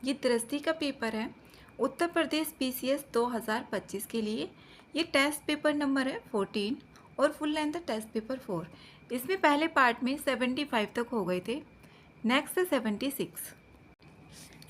ये दृष्टि का पेपर है उत्तर प्रदेश पीसीएस 2025 के लिए। ये टेस्ट पेपर नंबर है 14 और फुल लेंथ है टेस्ट पेपर 4। इसमें पहले पार्ट में 75 तक हो गए थे। नेक्स्ट है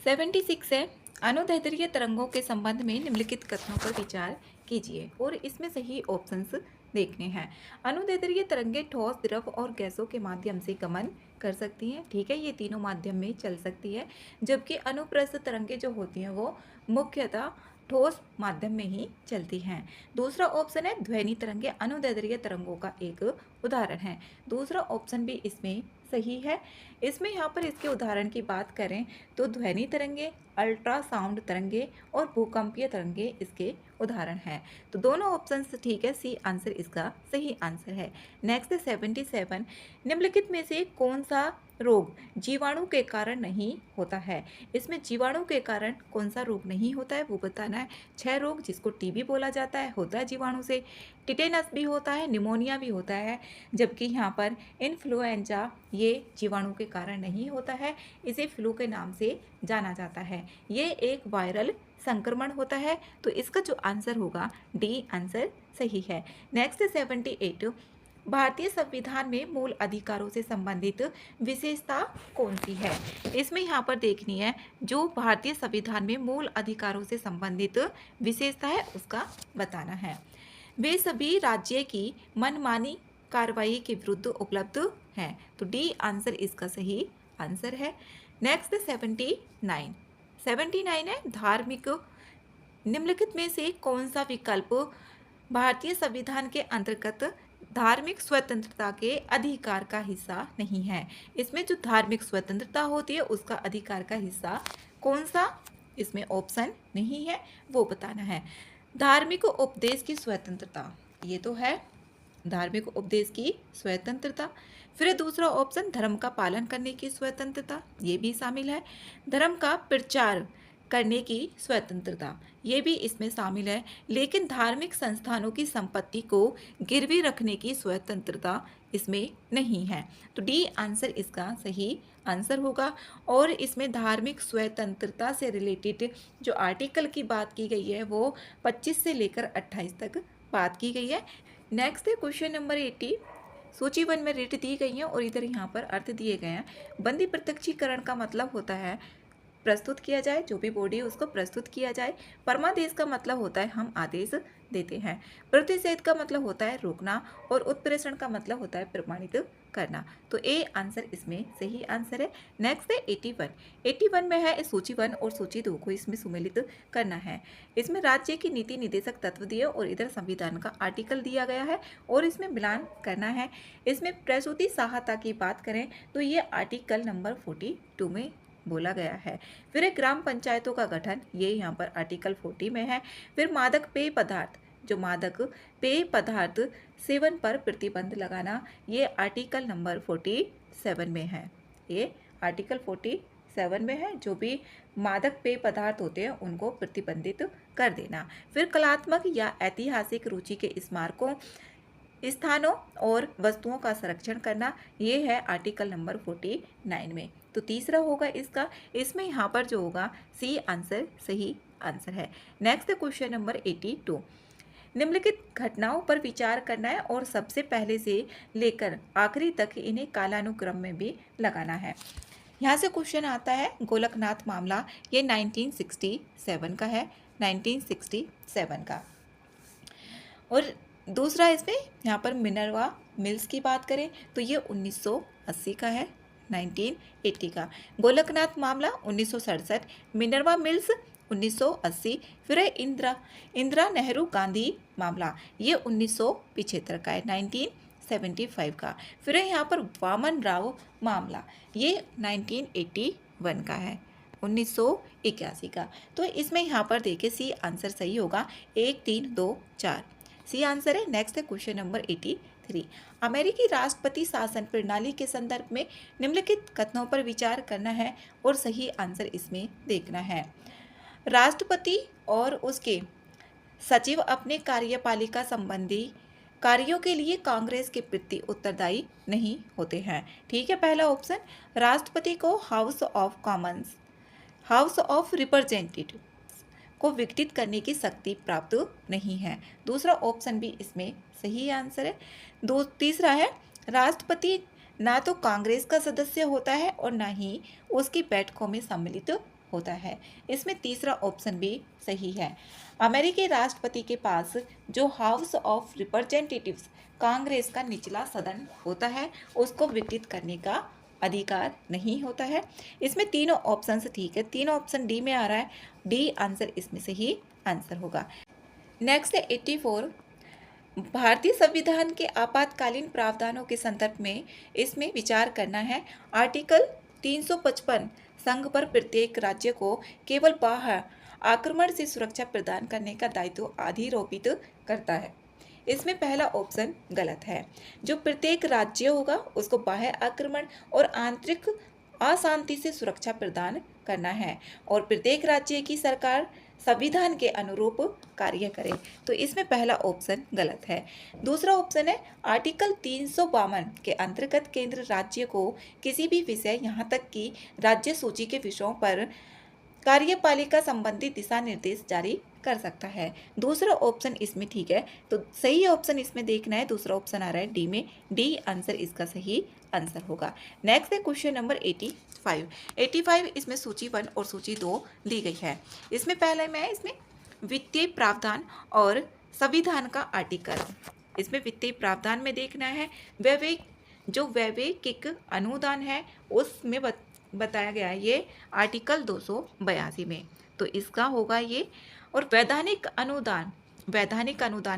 76 है अनुदैर्ध्य तरंगों के संबंध में निम्नलिखित कथनों पर विचार कीजिए और इसमें सही ऑप्शंस देखने हैं। अनुदैर्ध्य तरंगे ठोस, द्रव और गैसों के माध्यम से गमन कर सकती हैं। ठीक है, ये तीनों माध्यम में चल सकती है, जबकि अनुप्रस्थ तरंगे जो होती हैं वो मुख्यतः ठोस माध्यम में ही चलती हैं। दूसरा ऑप्शन है ध्वनि तरंगे अनुदैर्ध्य तरंगों का एक उदाहरण है। दूसरा ऑप्शन भी इसमें सही है। इसमें यहाँ पर इसके उदाहरण की बात करें तो ध्वनि तरंगे, अल्ट्रासाउंड तरंगे और भूकंपीय तरंगे इसके उदाहरण हैं। तो दोनों ऑप्शन ठीक है, सी आंसर इसका सही आंसर है। नेक्स्ट 77, निम्नलिखित में से कौन सा रोग जीवाणु के कारण नहीं होता है। इसमें जीवाणु के कारण कौन सा रोग नहीं होता है वो बताना है। 6 रोग जिसको टीबी बोला जाता है होता है जीवाणु से, टिटेनस भी होता है, निमोनिया भी होता है, जबकि यहाँ पर इन्फ्लुएंजा ये जीवाणु के कारण नहीं होता है, इसे फ्लू के नाम से जाना जाता है। ये एक वायरल संक्रमण होता है। तो इसका जो आंसर होगा डी आंसर सही है। नेक्स्ट 78, भारतीय संविधान में मूल अधिकारों से संबंधित विशेषता कौन सी है। इसमें यहाँ पर देखनी है जो भारतीय संविधान में मूल अधिकारों से संबंधित विशेषता है उसका बताना है। वे सभी राज्य की मनमानी कार्रवाई के विरुद्ध उपलब्ध हैं। तो डी आंसर इसका सही आंसर है। नेक्स्ट 79 है धार्मिक, निम्नलिखित में से कौन सा विकल्प भारतीय संविधान के अंतर्गत धार्मिक स्वतंत्रता के अधिकार का हिस्सा नहीं है। इसमें जो धार्मिक स्वतंत्रता होती है उसका अधिकार का हिस्सा कौन सा इसमें ऑप्शन नहीं है वो बताना है। धार्मिक उपदेश की स्वतंत्रता, ये तो है धार्मिक उपदेश की स्वतंत्रता। फिर दूसरा ऑप्शन धर्म का पालन करने की स्वतंत्रता, ये भी शामिल है। धर्म का प्रचार करने की स्वतंत्रता, ये भी इसमें शामिल है। लेकिन धार्मिक संस्थानों की संपत्ति को गिरवी रखने की स्वतंत्रता इसमें नहीं है। तो डी आंसर इसका सही आंसर होगा। और इसमें धार्मिक स्वतंत्रता से रिलेटेड जो आर्टिकल की बात की गई है वो 25 से लेकर 28 तक बात की गई है। नेक्स्ट है क्वेश्चन नंबर 80, सूची 1 में रेट दी गई है और इधर यहाँ पर अर्थ दिए गए हैं। बंदी प्रत्यक्षीकरण का मतलब होता है प्रस्तुत किया जाए, जो भी बॉडी है उसको प्रस्तुत किया जाए। परमादेश का मतलब होता है हम आदेश देते हैं। प्रतिषेध का मतलब होता है रोकना और उत्प्रेषण का मतलब होता है प्रमाणित करना। तो ए आंसर इसमें सही आंसर है। नेक्स्ट है 81 में है सूची 1 और सूची 2 को इसमें सुमेलित करना है। इसमें राज्य की नीति निर्देशक तत्व दिए और इधर संविधान का आर्टिकल दिया गया है और इसमें मिलान करना है। इसमें प्रसूति सहायता की बात करें तो ये आर्टिकल नंबर 42 में बोला गया है। फिर एक ग्राम पंचायतों का गठन, ये यहाँ पर आर्टिकल 40 में है। फिर मादक पेय पदार्थ, जो मादक पेय पदार्थ सेवन पर प्रतिबंध लगाना, ये आर्टिकल नंबर 47 में है। ये आर्टिकल 47 में है, जो भी मादक पेय पदार्थ होते हैं उनको प्रतिबंधित कर देना। फिर कलात्मक या ऐतिहासिक रुचि के स्मारकों, स्थानों और वस्तुओं का संरक्षण करना, ये है आर्टिकल नंबर 49 में। तो तीसरा होगा इसका, इसमें यहाँ पर जो होगा सी आंसर सही आंसर है। नेक्स्ट क्वेश्चन नंबर 82, निम्नलिखित घटनाओं पर विचार करना है और सबसे पहले से लेकर आखिरी तक इन्हें कालानुक्रम में भी लगाना है। यहाँ से क्वेश्चन आता है गोलकनाथ मामला, ये 1967 का है, 1967 का। और दूसरा इसमें यहाँ पर मिनर्वा मिल्स की बात करें तो ये 1980 का है, 1980 का। गोलकनाथ मामला 1967, मिनर्वा मिल्स 1980। फिर है इंदिरा नेहरू गांधी मामला, ये 1975 का है, 1975 का। फिर है यहाँ पर वामन राव मामला, ये 1981 का है, 1981 का। तो इसमें यहाँ पर देखिए सी आंसर सही होगा, 1 3 2 4 सी आंसर है। नेक्स्ट है क्वेश्चन नंबर 83, अमेरिकी राष्ट्रपति शासन प्रणाली के संदर्भ में निम्नलिखित कथनों पर विचार करना है और सही आंसर इसमें देखना है। राष्ट्रपति और उसके सचिव अपने कार्यपालिका संबंधी कार्यों के लिए कांग्रेस के प्रति उत्तरदायी नहीं होते हैं। ठीक है, पहला ऑप्शन, राष्ट्रपति को house of Commons house of representative को विघटित करने की शक्ति प्राप्त नहीं है। दूसरा ऑप्शन भी इसमें सही आंसर है। तीसरा है राष्ट्रपति ना तो कांग्रेस का सदस्य होता है और ना ही उसकी बैठकों में सम्मिलित होता है। इसमें तीसरा ऑप्शन भी सही है। अमेरिकी राष्ट्रपति के पास जो हाउस ऑफ रिप्रेजेंटेटिव्स कांग्रेस का निचला सदन होता है उसको विघटित करने का अधिकार नहीं होता है। इसमें तीनों ऑप्शन ठीक है, तीनों ऑप्शन डी में आ रहा है। डी आंसर इसमें सही आंसर होगा। नेक्स्ट है 84। भारतीय संविधान के आपातकालीन प्रावधानों के संदर्भ में इसमें विचार करना है। आर्टिकल 355 संघ पर प्रत्येक राज्य को केवल बाह्य आक्रमण से सुरक्षा प्रदान करने का दायित्व अधिरोपित करता है। इसमें पहला ऑप्शन गलत है। जो प्रत्येक राज्य होगा उसको बाह्य आक्रमण और आंतरिक अशांति से सुरक्षा प्रदान करना है और प्रत्येक राज्य की सरकार संविधान के अनुरूप कार्य करे। तो इसमें पहला ऑप्शन गलत है। दूसरा ऑप्शन है आर्टिकल 352 के अंतर्गत केंद्र राज्य को किसी भी विषय यहाँ तक कि राज्य सूची के विषयों पर कार्यपालिका संबंधी दिशा निर्देश जारी कर सकता है। दूसरा ऑप्शन इसमें ठीक है। तो सही ऑप्शन इसमें देखना है, दूसरा ऑप्शन आ रहा है डी में। डी आंसर इसका सही आंसर होगा। नेक्स्ट है क्वेश्चन नंबर 85। 85 इसमें सूची 1 और सूची 2 दी गई है। इसमें पहले मैं इसमें वित्तीय प्रावधान और संविधान का आर्टिकल, इसमें वित्तीय प्रावधान में देखना है वैवेकिक अनुदान है उसमें बताया गया है ये आर्टिकल 282 में। तो इसका होगा ये। और वैधानिक अनुदान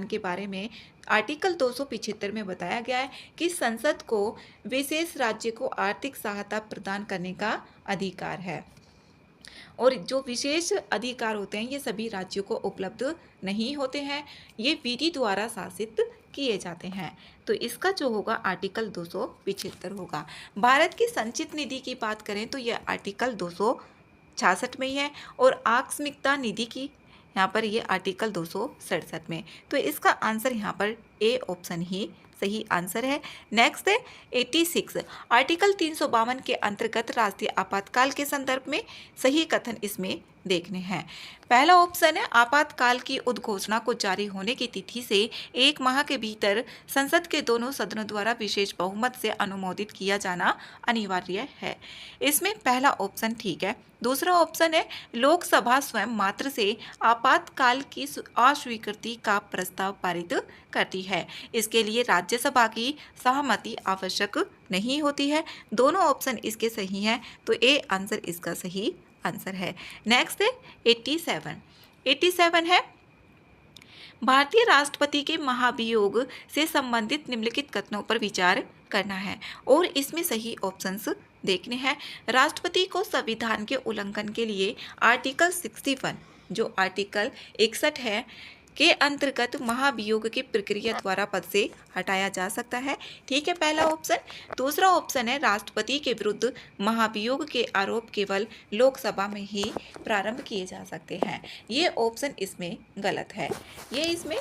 के बारे में आर्टिकल 275 में बताया गया है कि संसद को विशेष राज्य को आर्थिक सहायता प्रदान करने का अधिकार है और जो विशेष अधिकार होते हैं ये सभी राज्यों को उपलब्ध नहीं होते हैं, ये विधि द्वारा शासित किए जाते हैं। तो इसका जो होगा आर्टिकल 275 होगा। भारत की संचित निधि की बात करें तो यह आर्टिकल 266 में ही है और आकस्मिकता निधि की यहाँ पर ये आर्टिकल 267 में। तो इसका आंसर यहाँ पर ए ऑप्शन ही सही आंसर है। नेक्स्ट है 86। आर्टिकल 352 के अंतर्गत राष्ट्रीय आपातकाल के संदर्भ में सही कथन इसमें देखने हैं। पहला ऑप्शन है आपातकाल की उद्घोषणा को जारी होने की तिथि से 1 माह के भीतर संसद के दोनों सदनों द्वारा विशेष बहुमत से अनुमोदित किया जाना अनिवार्य है। इसमें पहला ऑप्शन ठीक है। दूसरा ऑप्शन है लोकसभा स्वयं मात्र से आपातकाल की अस्वीकृति का प्रस्ताव पारित करती है, इसके लिए राज्यसभा की सहमति आवश्यक नहीं होती है। दोनों ऑप्शन इसके सही हैं, तो ए आंसर इसका सही आंसर है। नेक्स्ट है 87। 87 है भारतीय राष्ट्रपति के महाभियोग से संबंधित निम्नलिखित कथनों पर विचार करना है और इसमें सही ऑप्शंस देखने हैं। राष्ट्रपति को संविधान के उल्लंघन के लिए आर्टिकल 61 जो आर्टिकल 61 है के अंतर्गत महाभियोग की प्रक्रिया द्वारा पद से हटाया जा सकता है। ठीक है, पहला ऑप्शन। दूसरा ऑप्शन है राष्ट्रपति के विरुद्ध महाभियोग के आरोप केवल लोकसभा में ही प्रारंभ किए जा सकते हैं। ये ऑप्शन इसमें गलत है। ये इसमें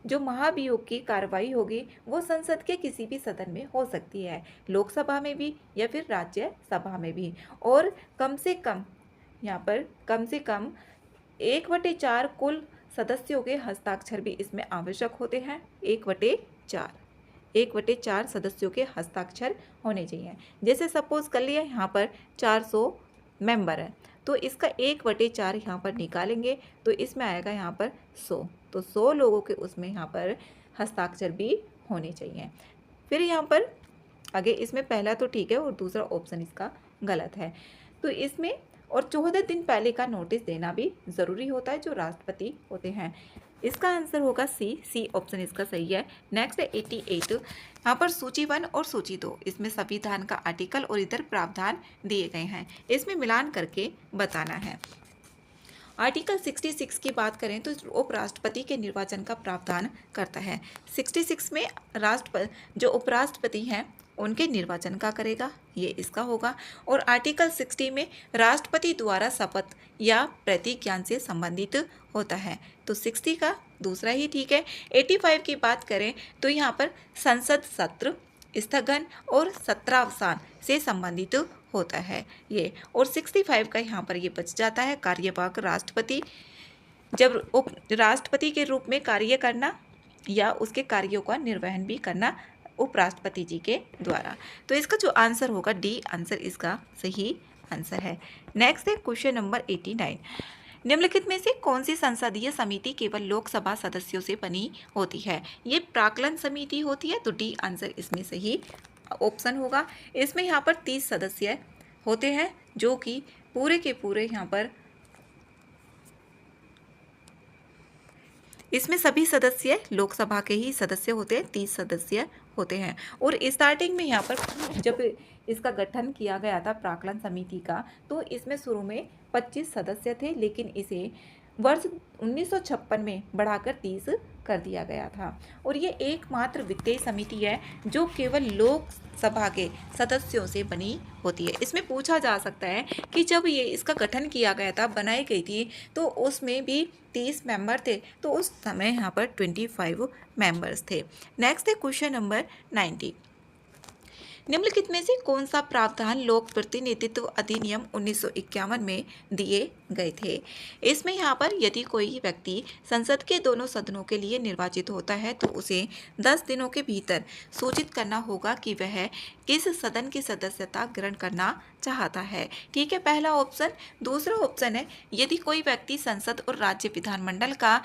जो महाभियोग की कार्रवाई होगी वो संसद के किसी भी सदन में हो सकती है, लोकसभा में भी या फिर राज्यसभा में भी, और कम से कम यहाँ पर कम से कम 1/4 कुल सदस्यों के हस्ताक्षर भी इसमें आवश्यक होते हैं। 1/4 सदस्यों के हस्ताक्षर होने चाहिए। जैसे सपोज कर लिया यहाँ पर 400 मेंबर है तो इसका 1/4 यहाँ पर निकालेंगे तो इसमें आएगा यहाँ पर 100। तो 100 लोगों के उसमें यहाँ पर हस्ताक्षर भी होने चाहिए। फिर यहाँ पर आगे इसमें पहला तो ठीक है और दूसरा ऑप्शन इसका गलत है। तो इसमें और 14 दिन पहले का नोटिस देना भी ज़रूरी होता है जो राष्ट्रपति होते हैं। इसका आंसर होगा सी ऑप्शन इसका सही है। नेक्स्ट है 88। यहाँ पर सूची 1 और सूची 2 इसमें संविधान का आर्टिकल और इधर प्रावधान दिए गए हैं, इसमें मिलान करके बताना है। आर्टिकल 66 की बात करें तो उपराष्ट्रपति के निर्वाचन का प्रावधान करता है। 66 में जो उपराष्ट्रपति हैं उनके निर्वाचन का करेगा, ये इसका होगा। और आर्टिकल 60 में राष्ट्रपति द्वारा शपथ या प्रतिज्ञान से संबंधित होता है, तो 60 का दूसरा ही ठीक है। 85 की बात करें तो यहाँ पर संसद सत्र स्थगन और सत्रावसान से संबंधित होता है ये। और 65 का यहाँ पर ये बच जाता है कार्यवाहक राष्ट्रपति, जब उप राष्ट्रपति के रूप में कार्य करना या उसके कार्यों का निर्वहन भी करना उपराष्ट्रपति जी के द्वारा। तो इसका जो आंसर होगा डी आंसर इसका सही आंसर है। नेक्स्ट है क्वेश्चन नंबर 89। निम्नलिखित में से कौन सी संसदीय समिति केवल लोकसभा सदस्यों से बनी होती है? ये प्राक्कलन समिति होती है, तो डी आंसर इसमें सही ऑप्शन होगा। इसमें यहाँ पर 30 सदस्य होते हैं जो कि पूरे के पूरे यहाँ पर इसमें सभी सदस्य लोकसभा के ही सदस्य होते हैं, 30 सदस्य होते हैं। और स्टार्टिंग में यहाँ पर जब इसका गठन किया गया था प्राक्कलन समिति का, तो इसमें शुरू में 25 सदस्य थे, लेकिन इसे वर्ष 1956 में बढ़ाकर 30 कर दिया गया था। और ये एकमात्र वित्तीय समिति है जो केवल लोकसभा के सदस्यों से बनी होती है। इसमें पूछा जा सकता है कि जब ये इसका गठन किया गया था, बनाई गई थी, तो उसमें भी 30 मेंबर थे, तो उस समय यहाँ पर 25 मेंबर्स थे। नेक्स्ट है क्वेश्चन नंबर 90। निम्नलिखित में से कौन सा प्रावधान लोक प्रतिनिधित्व अधिनियम 1951 में दिए गए थे? इसमें यहाँ पर यदि कोई व्यक्ति संसद के दोनों सदनों के लिए निर्वाचित होता है तो उसे 10 दिनों के भीतर सूचित करना होगा कि वह किस सदन की सदस्यता ग्रहण करना चाहता है। ठीक है, पहला ऑप्शन। दूसरा ऑप्शन है यदि कोई व्यक्ति संसद और राज्य विधानमंडल का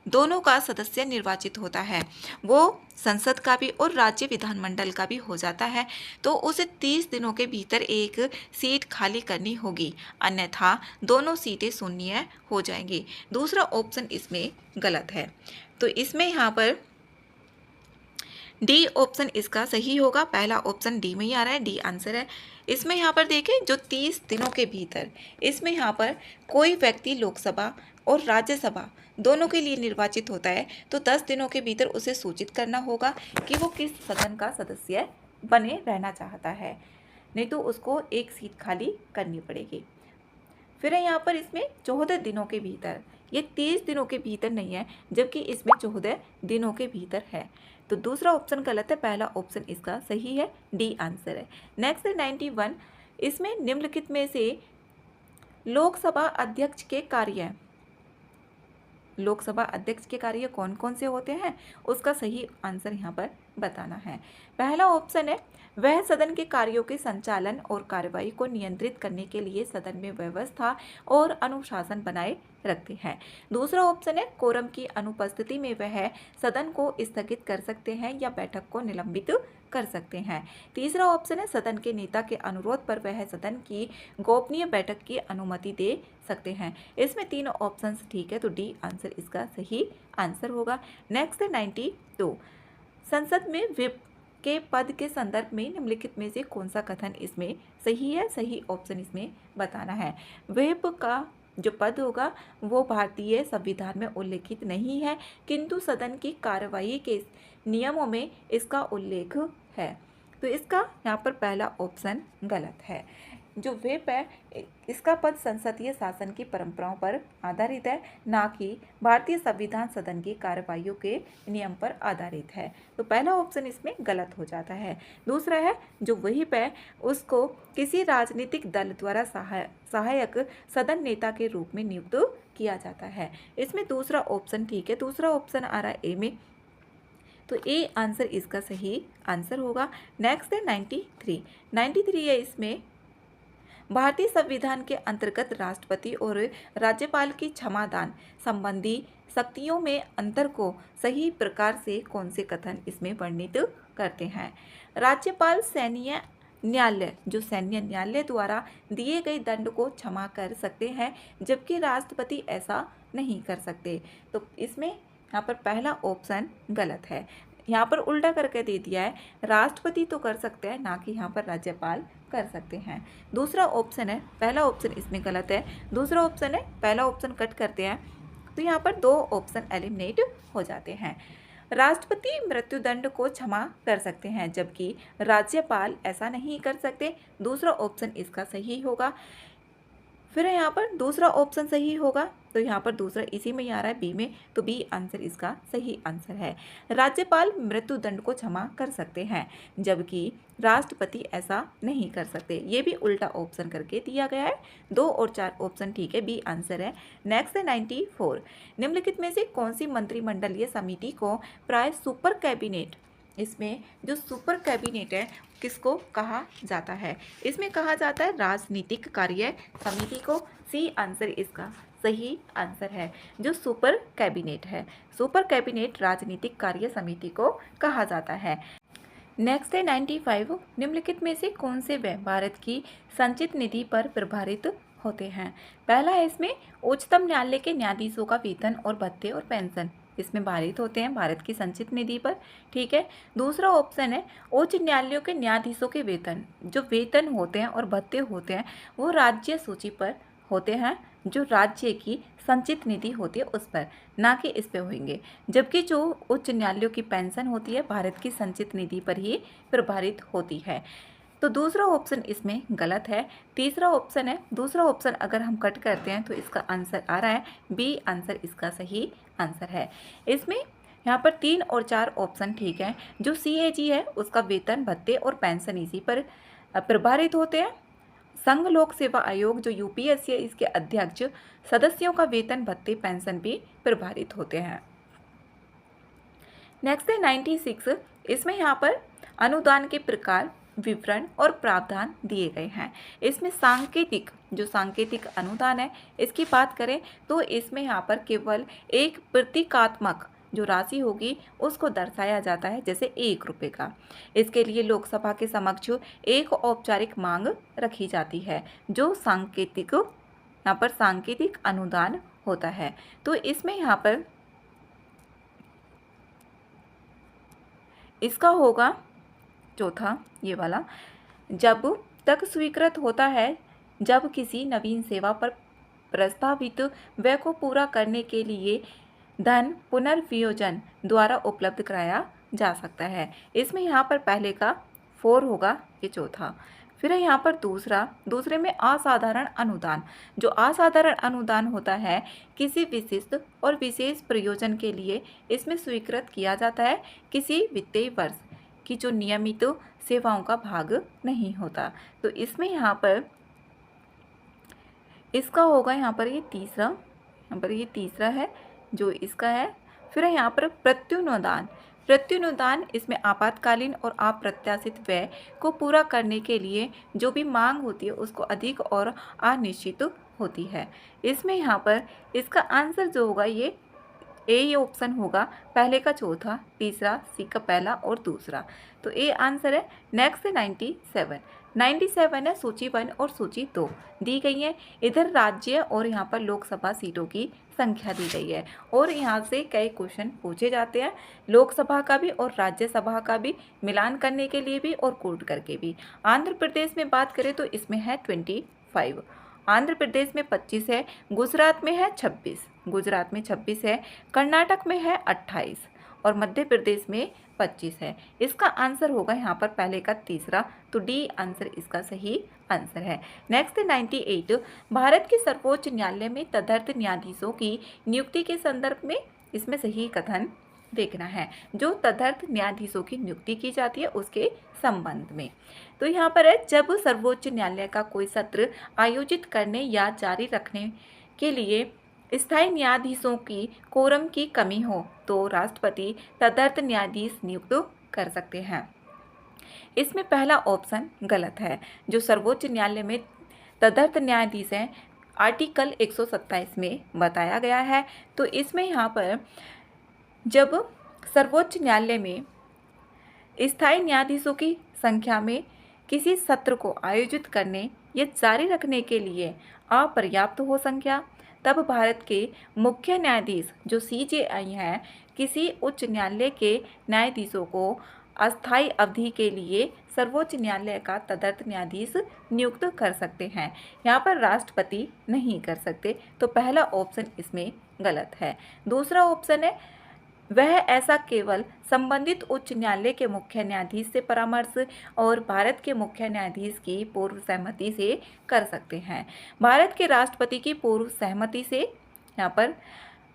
दोनों का सदस्य निर्वाचित होता है, वो संसद का भी और राज्य विधानमंडल का भी हो जाता है, तो उसे 30 दिनों के भीतर एक सीट खाली करनी होगी, अन्यथा दोनों सीटें शून्य हो जाएंगी। दूसरा ऑप्शन इसमें गलत है, तो इसमें यहाँ पर डी ऑप्शन इसका सही होगा। पहला ऑप्शन डी में ही आ रहा है, डी आंसर है। इसमें यहाँ पर देखें जो 30 दिनों के भीतर, इसमें यहाँ पर कोई व्यक्ति लोकसभा और राज्यसभा दोनों के लिए निर्वाचित होता है, तो 10 दिनों के भीतर उसे सूचित करना होगा कि वो किस सदन का सदस्य बने रहना चाहता है, नहीं तो उसको एक सीट खाली करनी पड़ेगी। फिर है यहाँ पर इसमें 14 दिनों के भीतर, ये 30 दिनों के भीतर नहीं है, जबकि इसमें 14 दिनों के भीतर है, तो दूसरा ऑप्शन गलत है, पहला ऑप्शन इसका सही है, डी आंसर है। नेक्स्ट है 91। इसमें निम्नलिखित में से लोकसभा अध्यक्ष के कार्य कौन कौन से होते हैं, उसका सही आंसर यहाँ पर बताना है। पहला ऑप्शन है वह सदन के कार्यों के संचालन और कार्रवाई को नियंत्रित करने के लिए सदन में व्यवस्था और अनुशासन बनाए रखते हैं। दूसरा ऑप्शन है कोरम की अनुपस्थिति में वह सदन को स्थगित कर सकते हैं या बैठक को निलंबित कर सकते हैं। तीसरा ऑप्शन है सदन के नेता के अनुरोध पर वह सदन की गोपनीय बैठक की अनुमति दे सकते हैं। इसमें तीनों ऑप्शंस ठीक है, तो डी आंसर इसका सही आंसर होगा। नेक्स्ट है 92। संसद में व्हिप के पद के संदर्भ में निम्नलिखित में से कौन सा कथन इसमें सही है? सही ऑप्शन इसमें बताना है। व्हिप का जो पद होगा वो भारतीय संविधान में उल्लेखित नहीं है, किंतु सदन की कार्यवाही के नियमों में इसका उल्लेख है, तो इसका यहाँ पर पहला ऑप्शन गलत है। जो व्हिप है इसका पद संसदीय शासन की परंपराओं पर आधारित है, ना कि भारतीय संविधान सदन की कार्यवाहियों के नियम पर आधारित है, तो पहला ऑप्शन इसमें गलत हो जाता है। दूसरा है जो व्हिप है उसको किसी राजनीतिक दल द्वारा सहायक सदन नेता के रूप में नियुक्त किया जाता है। इसमें दूसरा ऑप्शन ठीक है, दूसरा ऑप्शन आ रहा है ए में, तो ए आंसर इसका सही आंसर होगा। नेक्स्ट है 93 है। इसमें भारतीय संविधान के अंतर्गत राष्ट्रपति और राज्यपाल की क्षमादान संबंधी शक्तियों में अंतर को सही प्रकार से कौन से कथन इसमें वर्णित करते हैं? राज्यपाल सैन्य न्यायालय द्वारा दिए गए दंड को क्षमा कर सकते हैं, जबकि राष्ट्रपति ऐसा नहीं कर सकते, तो इसमें यहाँ पर पहला ऑप्शन गलत है। यहाँ पर उल्टा करके दे दिया है, राष्ट्रपति तो कर सकते हैं, ना कि यहाँ पर राज्यपाल कर सकते हैं। दूसरा ऑप्शन है, पहला ऑप्शन इसमें गलत है। दूसरा ऑप्शन है, पहला ऑप्शन कट करते हैं तो यहाँ पर 2 ऑप्शन एलिमिनेट हो जाते हैं। राष्ट्रपति मृत्युदंड को क्षमा कर सकते हैं, जबकि राज्यपाल ऐसा नहीं कर सकते। दूसरा ऑप्शन इसका सही होगा। फिर यहाँ पर दूसरा ऑप्शन सही होगा, तो यहाँ पर दूसरा इसी में ही आ रहा है बी में, तो बी आंसर इसका सही आंसर है। राज्यपाल मृत्युदंड को क्षमा कर सकते हैं, जबकि राष्ट्रपति ऐसा नहीं कर सकते। ये भी उल्टा ऑप्शन करके दिया गया है। 2 और 4 ऑप्शन ठीक है, बी आंसर है। नेक्स्ट है 94। निम्नलिखित में से कौन सी मंत्रिमंडलीय समिति को प्राय सुपर कैबिनेट, इसमें जो सुपर कैबिनेट है किसको कहा जाता है? इसमें कहा जाता है राजनीतिक कार्य समिति को। सी आंसर इसका सही आंसर है। जो सुपर कैबिनेट है, सुपर कैबिनेट राजनीतिक कार्य समिति को कहा जाता है। नेक्स्ट है 95। निम्नलिखित में से कौन से व्यय भारत की संचित निधि पर प्रभारित होते हैं? पहला है इसमें उच्चतम न्यायालय के न्यायाधीशों का वेतन और भत्ते और पेंशन इसमें भारित होते हैं भारत की संचित निधि पर, ठीक है। दूसरा ऑप्शन है उच्च न्यायालयों के न्यायाधीशों के वेतन, जो वेतन होते हैं और भत्ते होते हैं वो राज्य सूची पर होते हैं, जो राज्य की संचित निधि होती है उस पर, ना कि इस पे होंगे। जबकि जो उच्च न्यायालयों की पेंशन होती है भारत की संचित निधि पर ही प्रभारित होती है। तो दूसरा ऑप्शन इसमें गलत है। तीसरा ऑप्शन है, दूसरा ऑप्शन अगर हम कट करते हैं तो इसका आंसर आ रहा है बी आंसर इसका सही आंसर है। इसमें यहाँ पर 3 और 4 ऑप्शन ठीक है। जो CAG है उसका वेतन भत्ते और पेंशन इसी पर प्रभारित होते हैं। संघ लोक सेवा आयोग जो UPSC है इसके अध्यक्ष सदस्यों का वेतन भत्ते पेंशन भी प्रभारित होते हैं। नेक्स्ट है 96। इसमें यहाँ पर अनुदान के प्रकार, विवरण और प्रावधान दिए गए हैं। इसमें सांकेतिक, जो सांकेतिक अनुदान है इसकी बात करें तो इसमें यहाँ पर केवल एक प्रतीकात्मक जो राशि होगी उसको दर्शाया जाता है, जैसे 1 रुपये का। इसके लिए लोकसभा के समक्ष एक औपचारिक मांग रखी जाती है, जो सांकेतिक, यहाँ पर सांकेतिक अनुदान होता है। तो इसमें यहाँ पर इसका होगा चौथा ये वाला, जब तक स्वीकृत होता है जब किसी नवीन सेवा पर प्रस्तावित व्यय को पूरा करने के लिए धन पुनर्वियोजन द्वारा उपलब्ध कराया जा सकता है। इसमें यहाँ पर पहले का 4 होगा, ये चौथा। फिर यहाँ पर दूसरे में असाधारण अनुदान। जो असाधारण अनुदान होता है किसी विशिष्ट और विशेष प्रयोजन के लिए इसमें स्वीकृत किया जाता है, किसी वित्तीय वर्ष की जो नियमित सेवाओं का भाग नहीं होता। तो इसमें यहाँ पर इसका होगा यहाँ पर ये तीसरा है जो इसका है। फिर यहाँ पर प्रत्युनुदान इसमें आपातकालीन और अप्रत्याशित व्यय को पूरा करने के लिए जो भी मांग होती है उसको अधिक और अनिश्चित होती है। इसमें यहाँ पर इसका आंसर जो होगा ये ऑप्शन होगा, पहले का चौथा, तीसरा, सी का पहला और दूसरा। तो ए आंसर है। नेक्स्ट है 97 है सूची 1 और सूची 2 दी गई है। इधर राज्य और यहाँ पर लोकसभा सीटों की संख्या दी गई है और यहाँ से कई क्वेश्चन पूछे जाते हैं, लोकसभा का भी और राज्यसभा का भी मिलान करने के लिए भी और कोड करके भी। आंध्र प्रदेश में बात करें तो इसमें है 25, आंध्र प्रदेश में 25 है, गुजरात में है 26 है, कर्नाटक में है 28 और मध्य प्रदेश में 25 है। इसका आंसर होगा यहाँ पर पहले का तीसरा, तो डी आंसर इसका सही आंसर है। नेक्स्ट 98। भारत के सर्वोच्च न्यायालय में तदर्थ न्यायाधीशों की नियुक्ति के संदर्भ में इसमें सही कथन देखना है। जो तदर्थ न्यायाधीशों की नियुक्ति की जाती है उसके संबंध में। तो यहाँ पर है, जब सर्वोच्च न्यायालय का कोई सत्र आयोजित करने या जारी रखने के लिए स्थायी न्यायाधीशों की कोरम की कमी हो तो राष्ट्रपति तदर्थ न्यायाधीश नियुक्त कर सकते हैं। इसमें पहला ऑप्शन गलत है। जो सर्वोच्च न्यायालय में तदर्थ न्यायाधीश हैं आर्टिकल 127 में बताया गया है। तो इसमें यहाँ पर जब सर्वोच्च न्यायालय में स्थायी न्यायाधीशों की संख्या में किसी सत्र को आयोजित करने या जारी रखने के लिए अपर्याप्त हो संख्या, तब भारत के मुख्य न्यायाधीश जो CJI हैं किसी उच्च न्यायालय के न्यायाधीशों को अस्थायी अवधि के लिए सर्वोच्च न्यायालय का तदर्थ न्यायाधीश नियुक्त कर सकते हैं। यहाँ पर राष्ट्रपति नहीं कर सकते, तो पहला ऑप्शन इसमें गलत है। दूसरा ऑप्शन है वह ऐसा केवल संबंधित उच्च न्यायालय के मुख्य न्यायाधीश से परामर्श और भारत के मुख्य न्यायाधीश की पूर्व सहमति से कर सकते हैं। भारत के राष्ट्रपति की पूर्व सहमति से यहाँ पर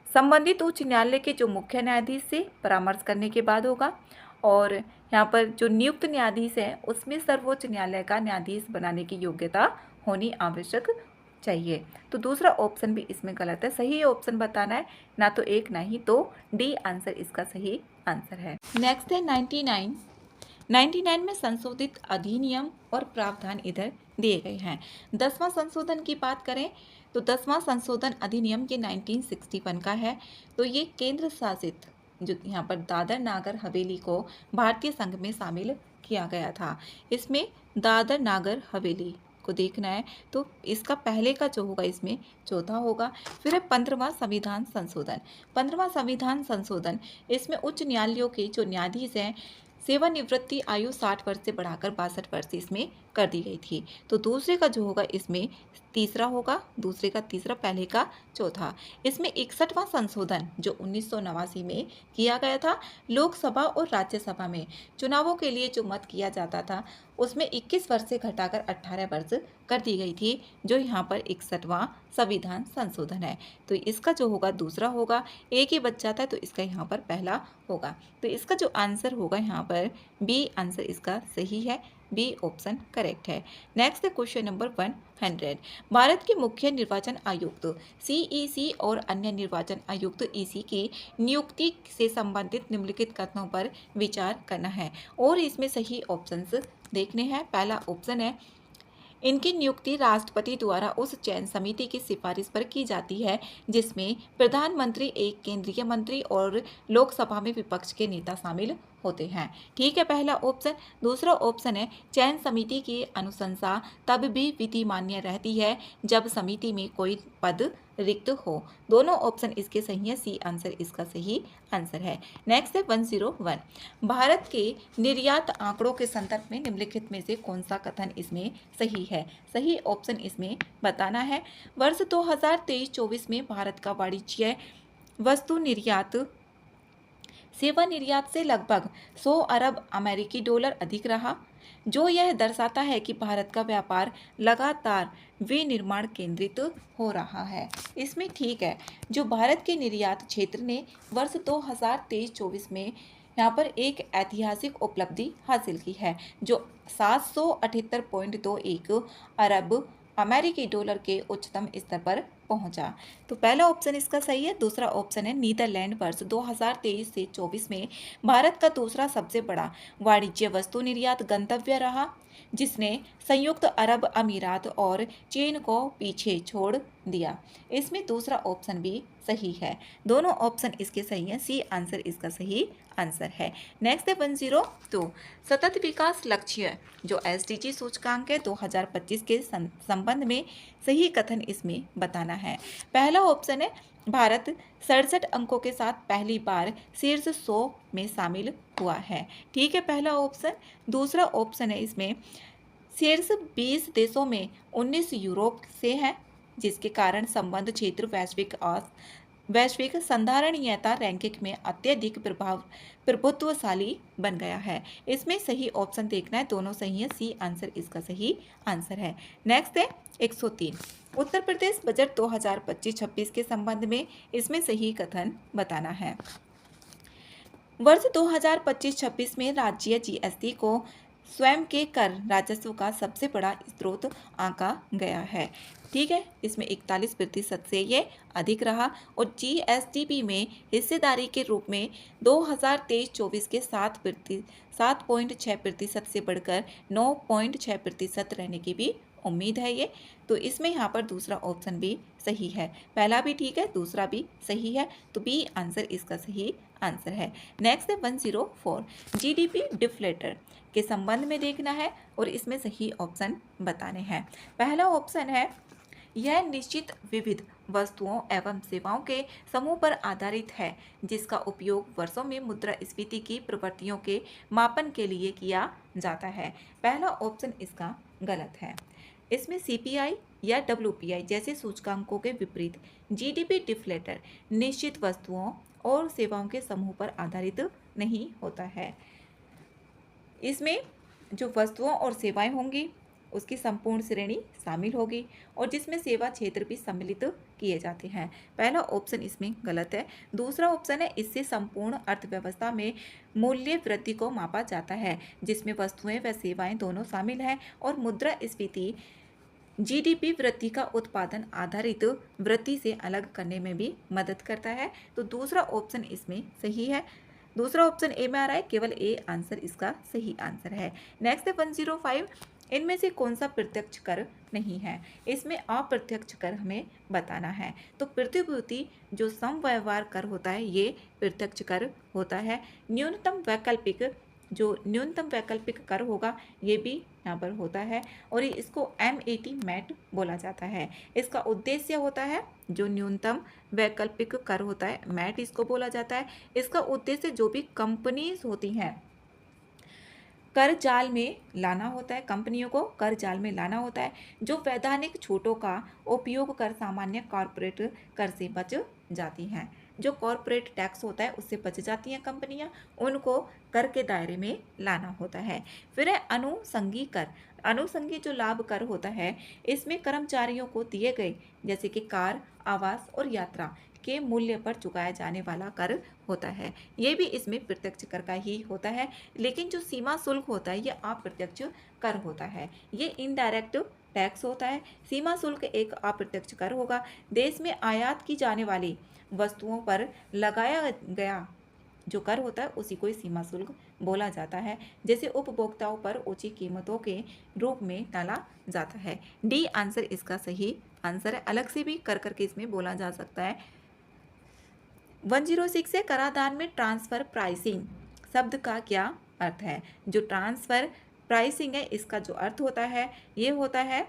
संबंधित उच्च न्यायालय के जो मुख्य न्यायाधीश से परामर्श करने के बाद होगा, और यहाँ पर जो नियुक्त न्यायाधीश है उसमें सर्वोच्च न्यायालय का न्यायाधीश बनाने की योग्यता होनी आवश्यक चाहिए। तो दूसरा ऑप्शन भी इसमें गलत है, सही ऑप्शन बताना है, ना तो एक ना ही तो डी आंसर इसका सही आंसर है। नेक्स्ट है 99 में संशोधित अधिनियम और प्रावधान इधर दिए गए हैं। 10वां संशोधन की बात करें तो 10वां संशोधन अधिनियम ये 1961 का है। तो ये केंद्र शासित जो यहाँ पर दादर नागर हवेली को भारतीय संघ में शामिल किया गया था। इसमें दादर नागर हवेली को देखना है तो इसका पहले का जो होगा इसमें चौथा होगा। फिर है 15वां संविधान संशोधन। 15वां संविधान संशोधन इसमें उच्च न्यायालयों के जो न्यायाधीश हैं सेवानिवृत्ति आयु 60 वर्ष से बढ़ाकर 62 वर्ष इसमें कर दी गई थी। तो दूसरे का जो होगा इसमें तीसरा होगा, दूसरे का तीसरा, पहले का चौथा। इसमें 61वां संशोधन जो 1989 में किया गया था, लोकसभा और राज्यसभा में चुनावों के लिए जो मत किया जाता था उसमें 21 वर्ष से घटाकर 18 वर्ष कर दी गई थी, जो यहाँ पर 61वां संविधान संशोधन है। तो इसका जो होगा दूसरा होगा, एक ही बच जाता है तो इसका यहाँ पर पहला होगा। तो इसका जो आंसर होगा यहाँ पर बी आंसर इसका सही है, बी ऑप्शन करेक्ट है। नेक्स्ट है क्वेश्चन नंबर 100। भारत के मुख्य निर्वाचन आयुक्त सीईसी और अन्य निर्वाचन आयुक्त ईसी की नियुक्ति से संबंधित निम्नलिखित कथनों पर विचार करना है और इसमें सही ऑप्शंस देखने हैं। पहला ऑप्शन है इनकी नियुक्ति राष्ट्रपति द्वारा उस चयन समिति की सिफारिश पर की जाती है जिसमें प्रधानमंत्री, एक केंद्रीय मंत्री और लोकसभा में विपक्ष के नेता शामिल होते हैं। ठीक है, पहला ऑप्शन। दूसरा ऑप्शन है चयन समिति की अनुशंसा तब भी विधि मान्य रहती है जब समिति में कोई पद रिक्त हो। दोनों ऑप्शन इसके सही है, सी आंसर इसका सही आंसर है। नेक्स्ट है 101। भारत के निर्यात आंकड़ों के संदर्भ में निम्नलिखित में से कौन सा कथन इसमें सही है? सही ऑप्शन इसमें बताना है। वर्ष 2023-24 में भारत का वाणिज्य वस्तु निर्यात सेवा निर्यात से लगभग 100 अरब अमेरिकी डॉलर अधिक रहा, जो यह दर्शाता है कि भारत का व्यापार लगातार विनिर्माण केंद्रित हो रहा है। इसमें ठीक है, जो भारत के निर्यात क्षेत्र ने वर्ष 2023-24 में यहाँ पर एक ऐतिहासिक उपलब्धि हासिल की है, जो 778.21 अरब अमेरिकी डॉलर के उच्चतम स्तर पर पहुंचा। तो पहला ऑप्शन इसका सही है। दूसरा ऑप्शन है नीदरलैंड वर्ष 2023 से 24 में भारत का दूसरा सबसे बड़ा वाणिज्य वस्तु निर्यात गंतव्य रहा, जिसने संयुक्त अरब अमीरात और चीन को पीछे छोड़ दिया। इसमें दूसरा ऑप्शन भी सही है। दोनों ऑप्शन इसके सही हैं, सी आंसर इसका सही आंसर है। नेक्स्ट है 102। सतत विकास लक्ष्य जो एसडीजी सूचकांक है 2025 के संबंध में सही कथन इसमें बताना है। पहला ऑप्शन है भारत 67 अंकों के साथ पहली बार शीर्ष 100 में शामिल हुआ है। ठीक है, पहला ऑप्शन। दूसरा ऑप्शन है इसमें शीर्ष 20 देशों में 19 यूरोप से है, जिसके कारण संबंध क्षेत्र वैश्विक संधारणीयता रैंकिंग में अत्यधिक प्रभुत्वशाली बन गया है। इसमें सही ऑप्शन देखना है, दोनों सही है, सी आंसर इसका सही आंसर है। नेक्स्ट है 103। उत्तर प्रदेश बजट 2025-26 के संबंध में इसमें सही कथन बताना है। वर्ष 2025-26 में राज्य जीएसटी को स्वयं के कर राजस्व का सबसे बड़ा स्रोत आंका गया है। ठीक है, इसमें 41% से ये अधिक रहा और जीएसडीपी में हिस्सेदारी के रूप में 2023-24 के 7.6% से बढ़कर 9.6% रहने की भी उम्मीद है ये। तो इसमें यहाँ पर दूसरा ऑप्शन भी सही है, पहला भी ठीक है, दूसरा भी सही है, तो बी आंसर इसका सही आंसर है। नेक्स्ट है 104। जीडीपी डिफ्लेटर के संबंध में देखना है और इसमें सही ऑप्शन बताने हैं। पहला ऑप्शन है यह निश्चित विविध वस्तुओं एवं सेवाओं के समूह पर आधारित है, जिसका उपयोग वर्षों में मुद्रास्फीति की प्रवृत्तियों के मापन के लिए किया जाता है। पहला ऑप्शन इसका गलत है। इसमें सीपीआई या WPI जैसे सूचकांकों के विपरीत GDP डिफ्लेटर निश्चित वस्तुओं और सेवाओं के समूह पर आधारित नहीं होता है। इसमें जो वस्तुओं और सेवाएं होंगी उसकी संपूर्ण श्रेणी शामिल होगी और जिसमें सेवा क्षेत्र भी सम्मिलित किए जाते हैं। पहला ऑप्शन इसमें गलत है। दूसरा ऑप्शन है इससे संपूर्ण अर्थव्यवस्था में मूल्य वृद्धि को मापा जाता है जिसमें वस्तुएं व सेवाएं दोनों शामिल हैं और मुद्रास्फीति GDP वृद्धि का उत्पादन आधारित वृद्धि से अलग करने में भी मदद करता है। तो दूसरा ऑप्शन इसमें सही है। दूसरा ऑप्शन ए में आ रहा है, केवल ए आंसर इसका सही आंसर है। नेक्स्ट है 105, इनमें से कौन सा प्रत्यक्ष कर नहीं है? इसमें अप्रत्यक्ष कर हमें बताना है। तो प्रतिभूति जो समव्यवहार कर होता है ये प्रत्यक्ष कर होता है। जो न्यूनतम वैकल्पिक कर होगा ये भी यहाँ पर होता है और ये इसको MAT मैट बोला जाता है। इसका उद्देश्य होता है जो न्यूनतम वैकल्पिक कर होता है मैट इसको बोला जाता है। इसका उद्देश्य जो भी कंपनीज होती हैं कर जाल में लाना होता है, कंपनियों को कर जाल में लाना होता है। जो वैधानिक छूटों का उपयोग कर सामान्य कॉरपोरेट कर से बच जाती हैं। जो कॉरपोरेट टैक्स होता है उससे बच जाती हैं कंपनियां, उनको कर के दायरे में लाना होता है। फिर है अनुषंगी कर। अनुषंगी जो लाभ कर होता है इसमें कर्मचारियों को दिए गए जैसे कि कार, आवास और यात्रा के मूल्य पर चुकाया जाने वाला कर होता है। ये भी इसमें प्रत्यक्ष कर का ही होता है। लेकिन जो सीमा शुल्क होता है ये अप्रत्यक्ष कर होता है, ये इनडायरेक्ट टैक्स होता है। सीमा शुल्क एक अप्रत्यक्ष कर होगा। देश में आयात की जाने वाली वस्तुओं पर लगाया गया जो कर होता है उसी को सीमा शुल्क बोला जाता है। जैसे उपभोक्ताओं पर ऊंची कीमतों के रूप में डाला जाता है। डी आंसर इसका सही आंसर है। अलग से भी कर करके इसमें बोला जा सकता है। 106 है, कराधान में ट्रांसफर प्राइसिंग शब्द का क्या अर्थ है? जो ट्रांसफर प्राइसिंग है इसका जो अर्थ होता है ये होता है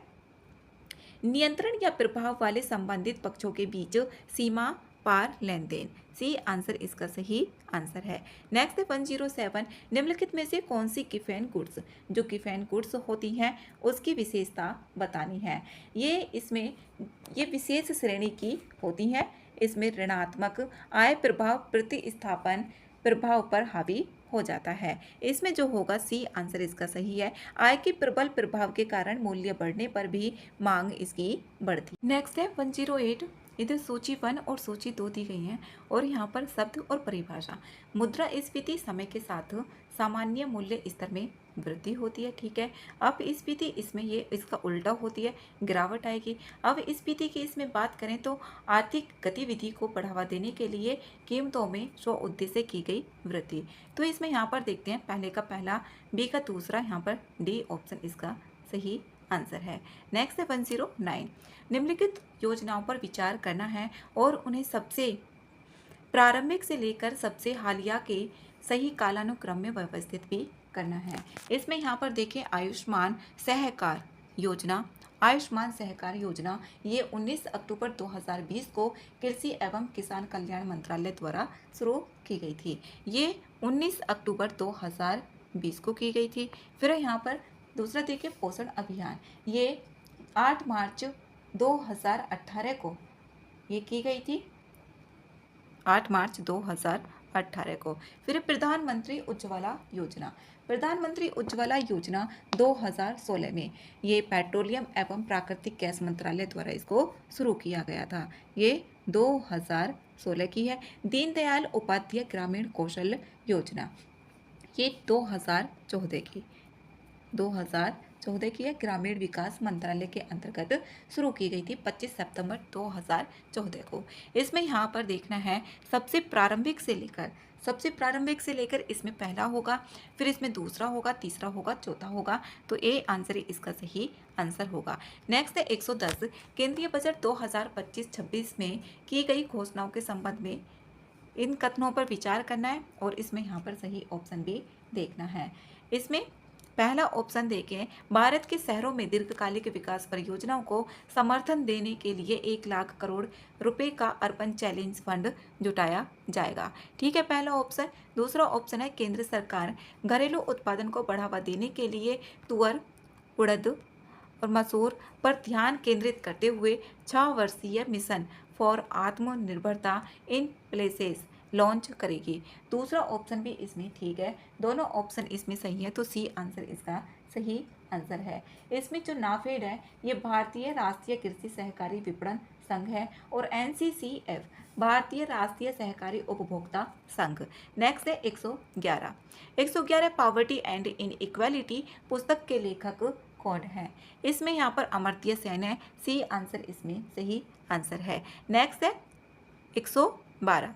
नियंत्रण या प्रभाव वाले संबंधित पक्षों के बीच सीमा पार लेन देन। सी आंसर इसका सही आंसर है। नेक्स्ट है 107, निम्नलिखित में से कौन सी गिफेन गुड्स जो गिफेन गुड्स होती हैं उसकी विशेषता बतानी है। ये विशेष श्रेणी की होती हैं। इसमें ऋणात्मक आय प्रभाव प्रतिस्थापन प्रभाव पर हावी हो जाता है। इसमें जो होगा सी आंसर इसका सही है। आय के प्रबल प्रभाव के कारण मूल्य बढ़ने पर भी मांग इसकी बढ़ती। नेक्स्ट है 108, इधर सूची 1 और सूची 2 दी गई हैं और यहाँ पर शब्द और परिभाषा। मुद्रास्फीति समय के साथ सामान्य मूल्य स्तर में वृद्धि होती है, ठीक है। अब स्फीति इसमें ये इसका उल्टा होती है, गिरावट आएगी। अब स्फीति की इसमें बात करें तो आर्थिक गतिविधि को बढ़ावा देने के लिए कीमतों में स्व उद्देश्य की गई वृद्धि। तो इसमें यहाँ पर देखते हैं पहले का पहला, बी का दूसरा, यहाँ पर डी ऑप्शन इसका सही आंसर है। नेक्स्ट है 109, निम्नलिखित योजनाओं पर विचार करना है और उन्हें सबसे प्रारंभिक से लेकर सबसे हालिया के सही कालानुक्रम में व्यवस्थित भी करना है। इसमें यहाँ पर देखें आयुष्मान सहकार योजना। आयुष्मान सहकार योजना ये 19 अक्टूबर 2020 को कृषि एवं किसान कल्याण मंत्रालय द्वारा शुरू की गई थी। ये 19 अक्टूबर 2020 को की गई थी। फिर यहाँ पर दूसरा देखिए पोषण अभियान, ये 8 मार्च 2018 को ये की गई थी, 8 मार्च 2018 को। फिर प्रधानमंत्री उज्ज्वला योजना, प्रधानमंत्री उज्ज्वला योजना 2016 में ये पेट्रोलियम एवं प्राकृतिक गैस मंत्रालय द्वारा इसको शुरू किया गया था। ये 2016 की है। दीनदयाल उपाध्याय ग्रामीण कौशल योजना ये 2014 की है, ग्रामीण विकास मंत्रालय के अंतर्गत शुरू की गई थी 25 सितंबर 2014 को। इसमें यहाँ पर देखना है सबसे प्रारंभिक से लेकर इसमें पहला होगा, फिर इसमें दूसरा होगा, तीसरा होगा, चौथा होगा। तो ए आंसर इसका सही आंसर होगा। नेक्स्ट है 110, केंद्रीय बजट 2025-26 में की गई घोषणाओं के संबंध में इन कथनों पर विचार करना है और इसमें यहाँ पर सही ऑप्शन भी देखना है। इसमें पहला ऑप्शन देखें, भारत के शहरों में दीर्घकालिक विकास परियोजनाओं को समर्थन देने के लिए 1 लाख करोड़ रुपए का अर्बन चैलेंज फंड जुटाया जाएगा, ठीक है, पहला ऑप्शन। दूसरा ऑप्शन है केंद्र सरकार घरेलू उत्पादन को बढ़ावा देने के लिए तुअर, उड़द और मसूर पर ध्यान केंद्रित करते हुए 6 वर्षीय मिशन फॉर आत्मनिर्भरता इन प्लेसेस लॉन्च करेगी। दूसरा ऑप्शन भी इसमें ठीक है, दोनों ऑप्शन इसमें सही है, तो सी आंसर इसका सही आंसर है। इसमें जो नाफेड है ये भारतीय राष्ट्रीय कृषि सहकारी विपणन संघ है, और NCCF भारतीय राष्ट्रीय सहकारी उपभोक्ता संघ। नेक्स्ट है 111। 111 पॉवर्टी एंड इनइक्वालिटी पुस्तक के लेखक कौन है? इसमें यहाँ पर अमर्त्य सेन है, सी आंसर इसमें सही आंसर है। नेक्स्ट है 112।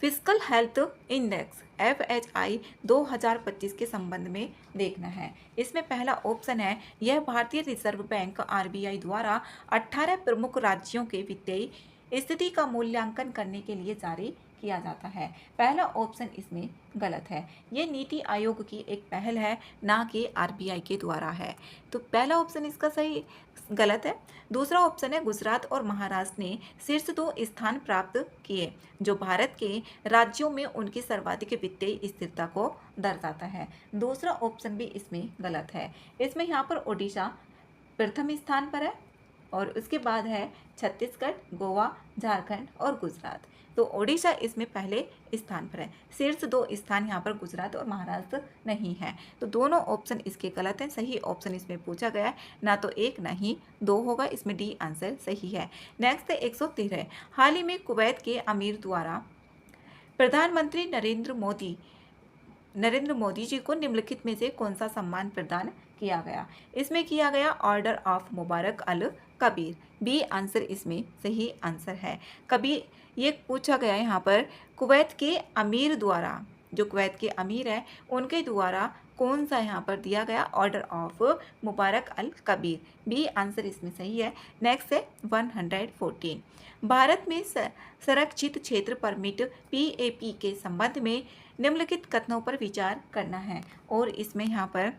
फिजिकल हेल्थ इंडेक्स FHI 2025 के संबंध में देखना है। इसमें पहला ऑप्शन है यह भारतीय रिजर्व बैंक RBI द्वारा 18 प्रमुख राज्यों के वित्तीय स्थिति का मूल्यांकन करने के लिए जारी किया जाता है। पहला ऑप्शन इसमें गलत है, ये नीति आयोग की एक पहल है, ना कि RBI के द्वारा है, तो पहला ऑप्शन इसका सही गलत है। दूसरा ऑप्शन है गुजरात और महाराष्ट्र ने शीर्ष 2 स्थान प्राप्त किए, जो भारत के राज्यों में उनकी सर्वाधिक वित्तीय स्थिरता को दर्शाता है। दूसरा ऑप्शन भी इसमें गलत है। इसमें यहाँ पर ओडिशा प्रथम स्थान पर है, और उसके बाद है छत्तीसगढ़, गोवा, झारखंड और गुजरात। तो ओडिशा इसमें पहले स्थान पर है, शीर्ष 2 स्थान यहाँ पर गुजरात और महाराष्ट्र नहीं है, तो दोनों ऑप्शन इसके गलत हैं। सही ऑप्शन इसमें पूछा गया है, ना तो 1 ना ही 2 होगा, इसमें डी आंसर सही है। नेक्स्ट है 113। हाल ही में कुवैत के अमीर द्वारा प्रधानमंत्री नरेंद्र मोदी जी को निम्नलिखित में से कौन सा सम्मान प्रदान किया गया? इसमें किया गया order of Mubarak al Kabir, B answer इसमें सही आंसर है। कबीर ये पूछा गया यहाँ पर कुवैत के अमीर द्वारा, जो कुवैत के अमीर है उनके द्वारा कौन सा यहाँ पर दिया गया order of Mubarak al Kabir, B answer इसमें सही है। नेक्स्ट है 114। भारत में संरक्षित क्षेत्र परमिट PAP के संबंध में निम्नलिखित कथनों पर विचार करना है, और इसमें यहाँ पर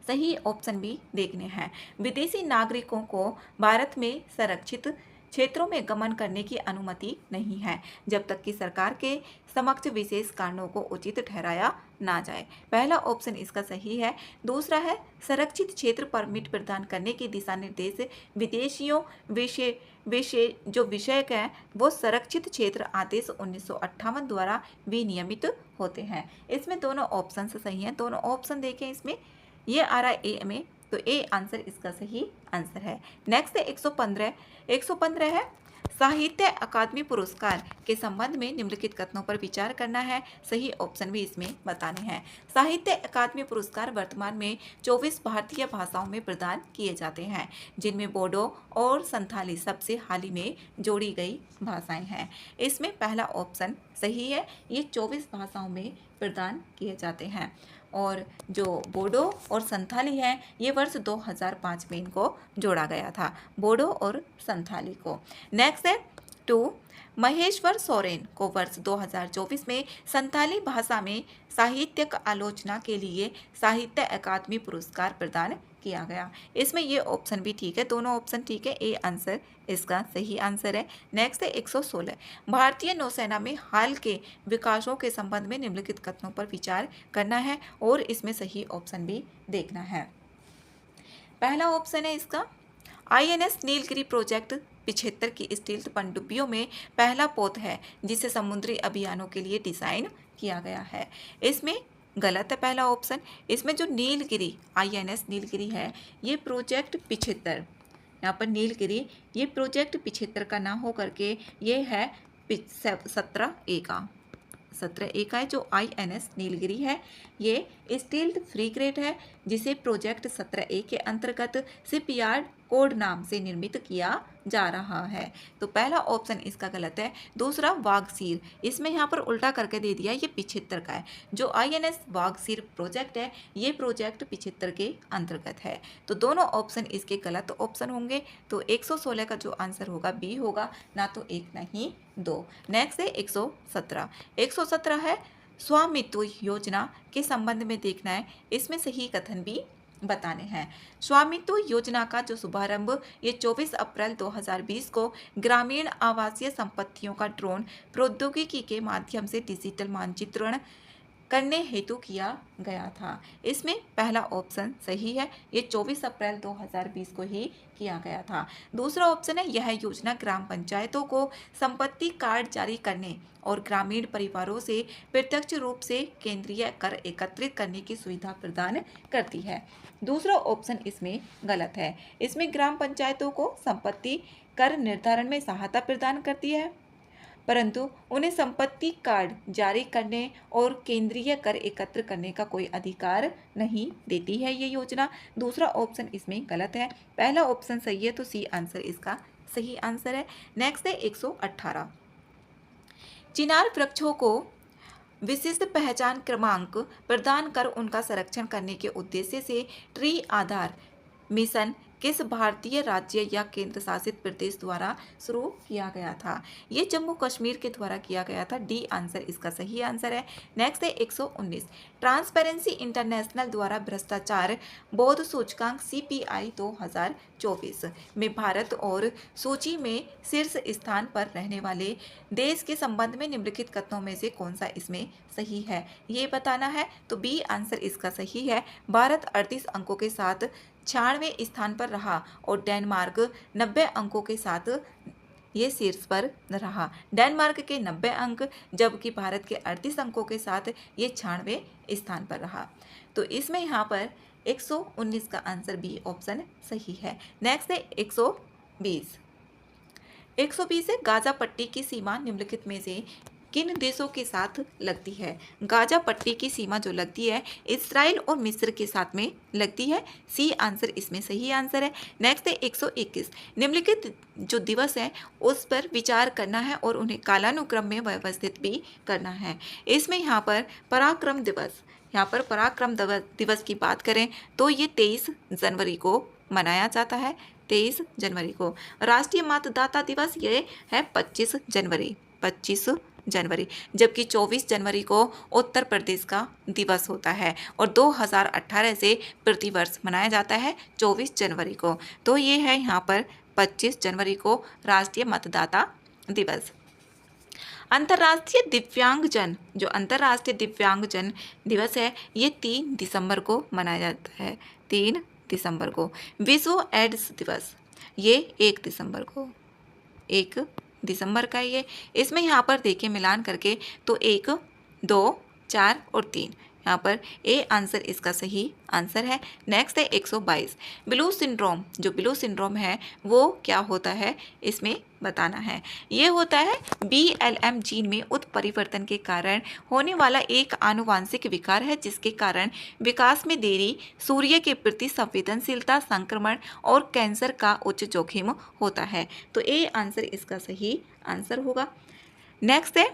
सही ऑप्शन भी देखने हैं। विदेशी नागरिकों को भारत में संरक्षित क्षेत्रों में गमन करने की अनुमति नहीं है, जब तक कि सरकार के समक्ष विशेष कारणों को उचित ठहराया ना जाए। पहला ऑप्शन इसका सही है। दूसरा है संरक्षित क्षेत्र परमिट प्रदान करने के दिशा निर्देश विदेशियों जो विषयक है वो संरक्षित क्षेत्र आदेश 1958 द्वारा विनियमित होते हैं। इसमें दोनों ऑप्शन सही हैं, दोनों ऑप्शन देखें, इसमें ये आ रहा है ए में, तो ए आंसर इसका सही आंसर है। नेक्स्ट है 115। 115 है साहित्य अकादमी पुरस्कार के संबंध में निम्नलिखित कथनों पर विचार करना है, सही ऑप्शन भी इसमें बताने हैं। साहित्य अकादमी पुरस्कार वर्तमान में 24 भारतीय भाषाओं में प्रदान किए जाते हैं, जिनमें बोडो और संथाली सबसे हाल ही में जोड़ी गई भाषाएं हैं। इसमें पहला ऑप्शन सही है, ये 24 भाषाओं में प्रदान किए जाते हैं, और जो बोडो और संथाली है ये वर्ष 2005 में इनको जोड़ा गया था, बोडो और संथाली को। नेक्स्ट है 2। महेश्वर सोरेन को वर्ष 2024 में संथाली भाषा में साहित्यिक आलोचना के लिए साहित्य अकादमी पुरस्कार प्रदान किया गया। इसमें ये ऑप्शन भी ठीक है, दोनों ऑप्शन ठीक है, ए आंसर इसका सही आंसर है। नेक्स्ट है 116। भारतीय नौसेना में हाल के विकासों के संबंध में निम्नलिखित कथनों पर विचार करना है, और इसमें सही ऑप्शन भी देखना है। पहला ऑप्शन है इसका INS नीलगिरी प्रोजेक्ट 75 की स्टील पनडुब्बियों में पहला पोत है, जिसे समुद्री अभियानों के लिए डिजाइन किया गया है। इसमें गलत है पहला ऑप्शन। इसमें जो नीलगिरी INS नीलगिरी है ये प्रोजेक्ट 75, यहाँ पर नीलगिरी ये प्रोजेक्ट 75 का ना हो करके ये है 17A का 17A का है। जो INS नीलगिरी है ये स्टील्ड फ्रीगेट है, जिसे प्रोजेक्ट 17A के अंतर्गत शिपयार्ड कोड नाम से निर्मित किया जा रहा है, तो पहला ऑप्शन इसका गलत है। दूसरा वागसीर, इसमें यहाँ पर उल्टा करके दे दिया, ये 75 का है। जो INS वागसीर प्रोजेक्ट है ये प्रोजेक्ट 75 के अंतर्गत है, तो दोनों ऑप्शन इसके गलत ऑप्शन होंगे, तो 116 का जो आंसर होगा बी होगा, ना तो 1 नहीं 2। नेक्स्ट है 117। 117 है स्वामित्व योजना के संबंध में देखना है, इसमें सही कथन भी बताने हैं। स्वामित्व योजना का जो शुभारंभ ये 24 अप्रैल 2020 को ग्रामीण आवासीय संपत्तियों का ड्रोन प्रौद्योगिकी के माध्यम से डिजिटल मानचित्रण करने हेतु किया गया था। इसमें पहला ऑप्शन सही है, ये 24 अप्रैल 2020 को ही किया गया था। दूसरा ऑप्शन है, यह योजना ग्राम पंचायतों को संपत्ति कार्ड जारी करने और ग्रामीण परिवारों से प्रत्यक्ष रूप से केंद्रीय कर एकत्रित करने की सुविधा प्रदान करती है। दूसरा ऑप्शन इसमें गलत है। इसमें ग्राम पंचायतों को संपत्ति कर निर्धारण में सहायता प्रदान करती है, परंतु उन्हें संपत्ति कार्ड जारी करने और केंद्रीय कर एकत्र करने का कोई अधिकार नहीं देती है ये योजना। दूसरा ऑप्शन इसमें गलत है। पहला ऑप्शन सही है, तो सी आंसर इसका सही आंसर है। नेक्स्ट है 118। चिनार वृक्षों को विशिष्ट पहचान क्रमांक प्रदान कर उनका संरक्षण करने के उद्देश्य से ट्री आधार मिशन किस भारतीय राज्य या केंद्र शासित प्रदेश द्वारा शुरू किया गया था? ये जम्मू कश्मीर के द्वारा किया गया था। डी आंसर इसका सही आंसर है। नेक्स्ट है 119। ट्रांसपेरेंसी इंटरनेशनल द्वारा भ्रष्टाचार बोध सूचकांक CPI 2024 में भारत और सूची में शीर्ष स्थान पर रहने वाले देश के संबंध में निम्नलिखित कथनों में से कौन सा इसमें सही है, ये बताना है। तो बी आंसर इसका सही है। भारत 38 अंकों के साथ 96वें स्थान पर रहा और डेनमार्क 90 अंकों के साथ ये शीर्ष पर रहा। डेनमार्क के 90 अंक, जबकि भारत के 38 अंकों के साथ ये 96वें स्थान पर रहा। तो इसमें यहाँ पर 119 का आंसर बी ऑप्शन सही है। नेक्स्ट है 120। 120 है, गाजा पट्टी की सीमा निम्नलिखित में से किन देशों के साथ लगती है? गाजा पट्टी की सीमा जो लगती है इस्राइल और मिस्र के साथ में लगती है। सी आंसर इसमें सही आंसर है। नेक्स्ट है 121। निम्नलिखित जो दिवस है उस पर विचार करना है और उन्हें कालानुक्रम में व्यवस्थित भी करना है। इसमें यहाँ पर पराक्रम दिवस, यहाँ पर पराक्रम दिवस की बात करें तो ये 23 जनवरी को मनाया जाता है। 23 जनवरी को। राष्ट्रीय मतदाता दिवस ये है 25 जनवरी, 25 जनवरी, जबकि 24 जनवरी को उत्तर प्रदेश का दिवस होता है और 2018 से प्रतिवर्ष मनाया जाता है 24 जनवरी को। तो ये है यहाँ पर 25 जनवरी को राष्ट्रीय मतदाता दिवस। अंतर्राष्ट्रीय दिव्यांगजन, जो अंतर्राष्ट्रीय दिव्यांगजन दिवस है ये 3 दिसंबर को मनाया जाता है। 3 दिसंबर को। विश्व एड्स दिवस ये 1 दिसंबर को, 1 दिसंबर का ये। इसमें यहाँ पर देखिए मिलान करके तो 1, 2, 4 और 3, यहाँ पर ए आंसर इसका सही आंसर है। नेक्स्ट है 122। ब्लू सिंड्रोम, जो ब्लू सिंड्रोम है वो क्या होता है इसमें बताना है। ये होता है BLM जीन में उत्परिवर्तन के कारण होने वाला एक आनुवांशिक विकार है जिसके कारण विकास में देरी, सूर्य के प्रति संवेदनशीलता, संक्रमण और कैंसर का उच्च जोखिम होता है। तो ए आंसर इसका सही आंसर होगा। नेक्स्ट है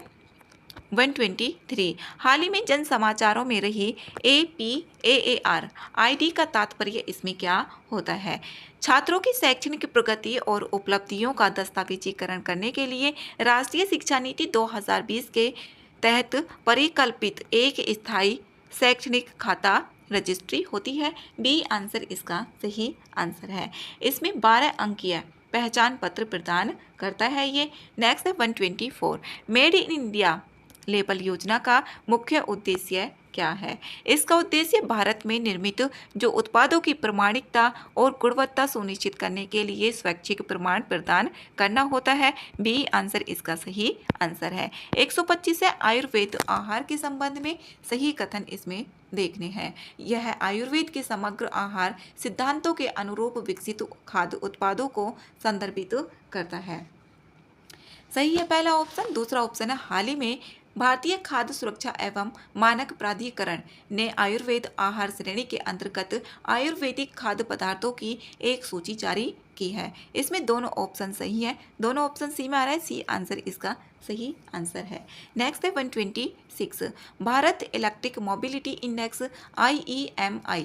123। हाल ही में जन समाचारों में रही APAAR ID का तात्पर्य इसमें क्या होता है? छात्रों की शैक्षणिक प्रगति और उपलब्धियों का दस्तावेजीकरण करने के लिए राष्ट्रीय शिक्षा नीति 2020 के तहत परिकल्पित एक स्थायी शैक्षणिक खाता रजिस्ट्री होती है। बी आंसर इसका सही आंसर है। इसमें 12 अंकीय पहचान पत्र प्रदान करता है ये। नेक्स्ट है 124। मेड इन इंडिया लेबल योजना का मुख्य उद्देश्य क्या है? इसका उद्देश्य भारत में निर्मित जो उत्पादों की प्रामाणिकता और गुणवत्ता सुनिश्चित करने के लिए स्वैच्छिक प्रमाण प्रदान करना होता है। बी आंसर इसका सही आंसर है। 125 है, आयुर्वेद आहार के संबंध में सही कथन इसमें देखने हैं। यह आयुर्वेद के समग्र आहार सिद्धांतों के अनुरूप विकसित खाद्य उत्पादों को संदर्भित करता है। सही है पहला ऑप्शन। दूसरा ऑप्शन है, हाल ही में भारतीय खाद्य सुरक्षा एवं मानक प्राधिकरण ने आयुर्वेद आहार श्रेणी के अंतर्गत आयुर्वेदिक खाद्य पदार्थों की एक सूची जारी की है। इसमें दोनों ऑप्शन सही है, दोनों ऑप्शन सी में आ रहा है। सी आंसर इसका सही आंसर है। नेक्स्ट है 126। Bharat electric mobility index IEMI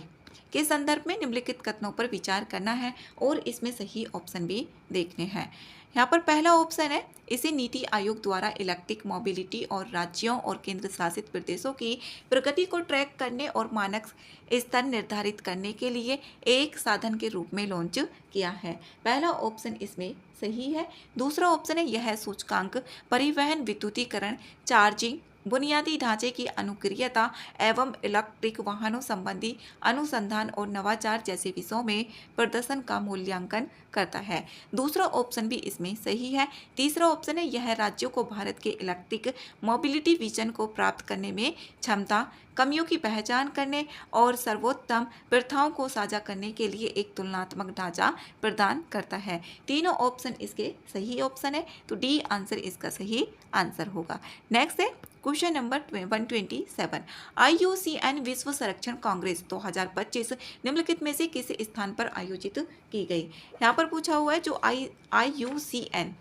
के संदर्भ में निम्नलिखित कथनों पर विचार करना है और इसमें सही ऑप्शन भी देखने हैं। यहाँ पर पहला ऑप्शन है, इसे नीति आयोग द्वारा इलेक्ट्रिक मोबिलिटी और राज्यों और केंद्र शासित प्रदेशों की प्रगति को ट्रैक करने और मानक स्तर निर्धारित करने के लिए एक साधन के रूप में लॉन्च किया है। पहला ऑप्शन इसमें सही है। दूसरा ऑप्शन है, यह सूचकांक परिवहन, विद्युतीकरण, चार्जिंग, बुनियादी ढांचे की अनुक्रियता एवं इलेक्ट्रिक वाहनों संबंधी अनुसंधान और नवाचार जैसे विषयों में प्रदर्शन का मूल्यांकन करता है। दूसरा ऑप्शन भी इसमें सही है। तीसरा ऑप्शन है यह राज्यों को भारत के इलेक्ट्रिक मोबिलिटी विजन को प्राप्त करने में क्षमता, कमियों की पहचान करने और सर्वोत्तम प्रथाओं को साझा करने के लिए एक तुलनात्मक ढांचा प्रदान करता है। तीनों ऑप्शन इसके सही ऑप्शन है, तो डी आंसर इसका सही आंसर होगा। नेक्स्ट है क्वेश्चन नंबर 127। IUCN विश्व संरक्षण कांग्रेस 2025 निम्नलिखित में से किस स्थान पर आयोजित की गई। यहाँ पर पूछा हुआ है जो IUCN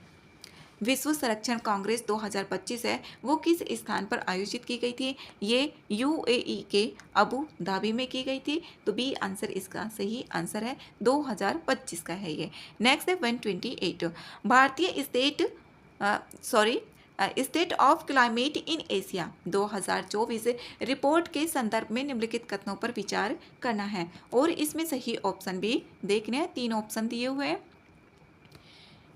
विश्व संरक्षण कांग्रेस 2025 है वो किस स्थान पर आयोजित की गई थी। ये UAE के अबू धाबी में की गई थी, तो बी आंसर इसका सही आंसर है, 2025 का है ये। नेक्स्ट है 128। भारतीय state of climate in Asia 2024 report के संदर्भ में निम्नलिखित कथनों पर विचार करना है और इसमें सही ऑप्शन भी देखने हैं। 3 ऑप्शन दिए हुए हैं।